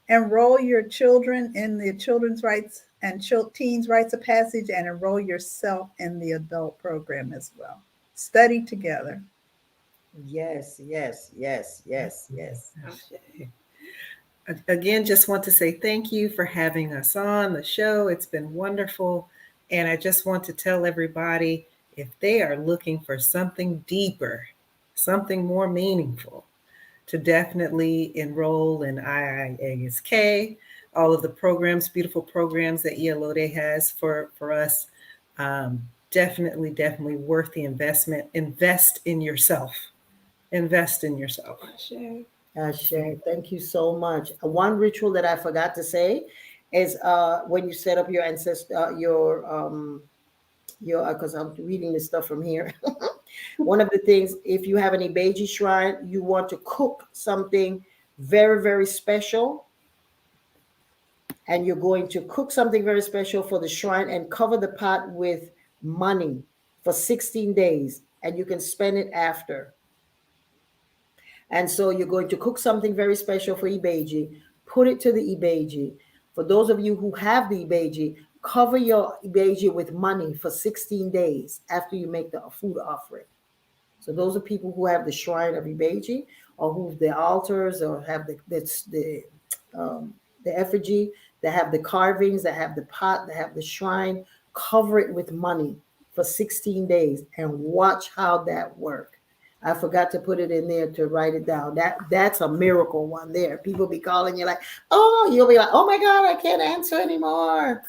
Enroll your children in the children's rights and teens rites of passage, and enroll yourself in the adult program as well. Study together. Yes, yes, yes, yes, yes. Again, just want to say thank you for having us on the show. It's been wonderful. And I just want to tell everybody, if they are looking for something deeper, something more meaningful, to definitely enroll in IIASK, all of the programs, beautiful programs that Iolode has for us. Definitely worth the investment. Invest in yourself. Invest in yourself. Sure. Ashe, thank you so much. One ritual that I forgot to say is when you set up your ancestor, your because I'm reading this stuff from here. One of the things, if you have an Ibeji shrine, you want to cook something very, very special, and you're going to cook something very special for the shrine and cover the pot with money for 16 days, and you can spend it after. And so you're going to cook something very special for Ibeji, put it to the Ibeji. For those of you who have the Ibeji, cover your Ibeji with money for 16 days after you make the food offering. So those are people who have the shrine of Ibeji, or who have the altars, or have the effigy, that have the carvings, that have the pot, that have the shrine. Cover it with money for 16 days and watch how that works. I forgot to put it in there to write it down. That's a miracle one there. People be calling you like, oh, you'll be like, oh my God, I can't answer anymore.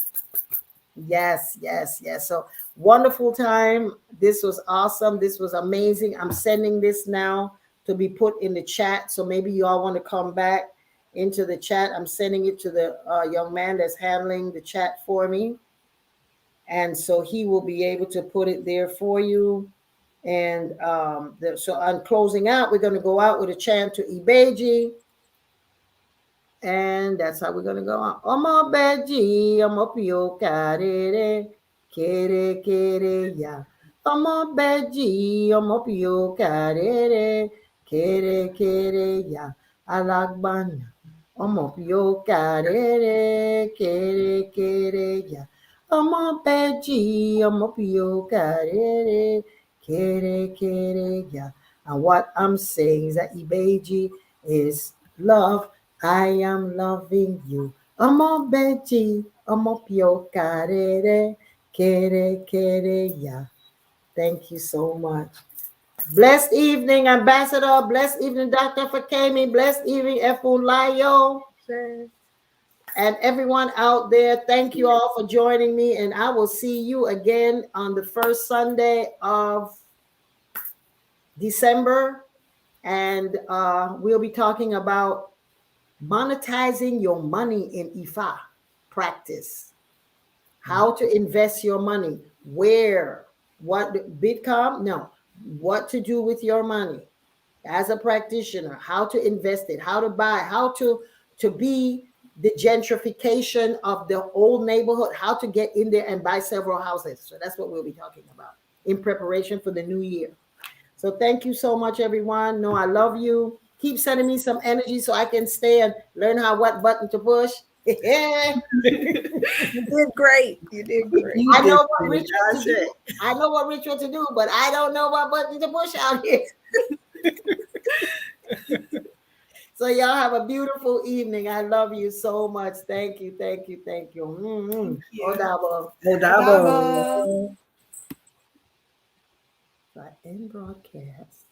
Yes, yes, yes. So wonderful time. This was awesome. This was amazing. I'm sending this now to be put in the chat. So maybe you all want to come back into the chat. I'm sending it to the young man that's handling the chat for me. And so he will be able to put it there for you. And so on closing out, we're going to go out with a chant to Ibeji. And that's how we're going to go out. Omo beji, omo pio karere, kere kere ya. Omo beji, omo pio karere, kere kere ya. Alagbana, omo pio karere, kere kere ya. Omo beji, omo pio karere, kere kere ya. And what I'm saying is that Ibeji is love. I am loving you. Omo beji, omo pio karere, kere kere ya. Thank you so much. Blessed evening, Ambassador. Blessed evening, Dr. Fakemi. Blessed evening, Efulayo. And everyone out there, thank you all for joining me. And I will see you again on the first Sunday of December. And we'll be talking about monetizing your money in Ifa practice. How to invest your money. Where? What? Bitcoin? No. What to do with your money as a practitioner. How to invest it. How to buy. How to be the gentrification of the old neighborhood. How to get in there and buy several houses. So that's what we'll be talking about in preparation for the new year. So thank you so much, everyone. No, I love you. Keep sending me some energy so I can stay and learn what button to push. You did great. You did great. I know what ritual to do. I know what ritual to do, but I don't know what button to push out here. So y'all have a beautiful evening. I love you so much. Thank you, thank you, thank you. Thank you. Odabo. Odabo. End broadcast.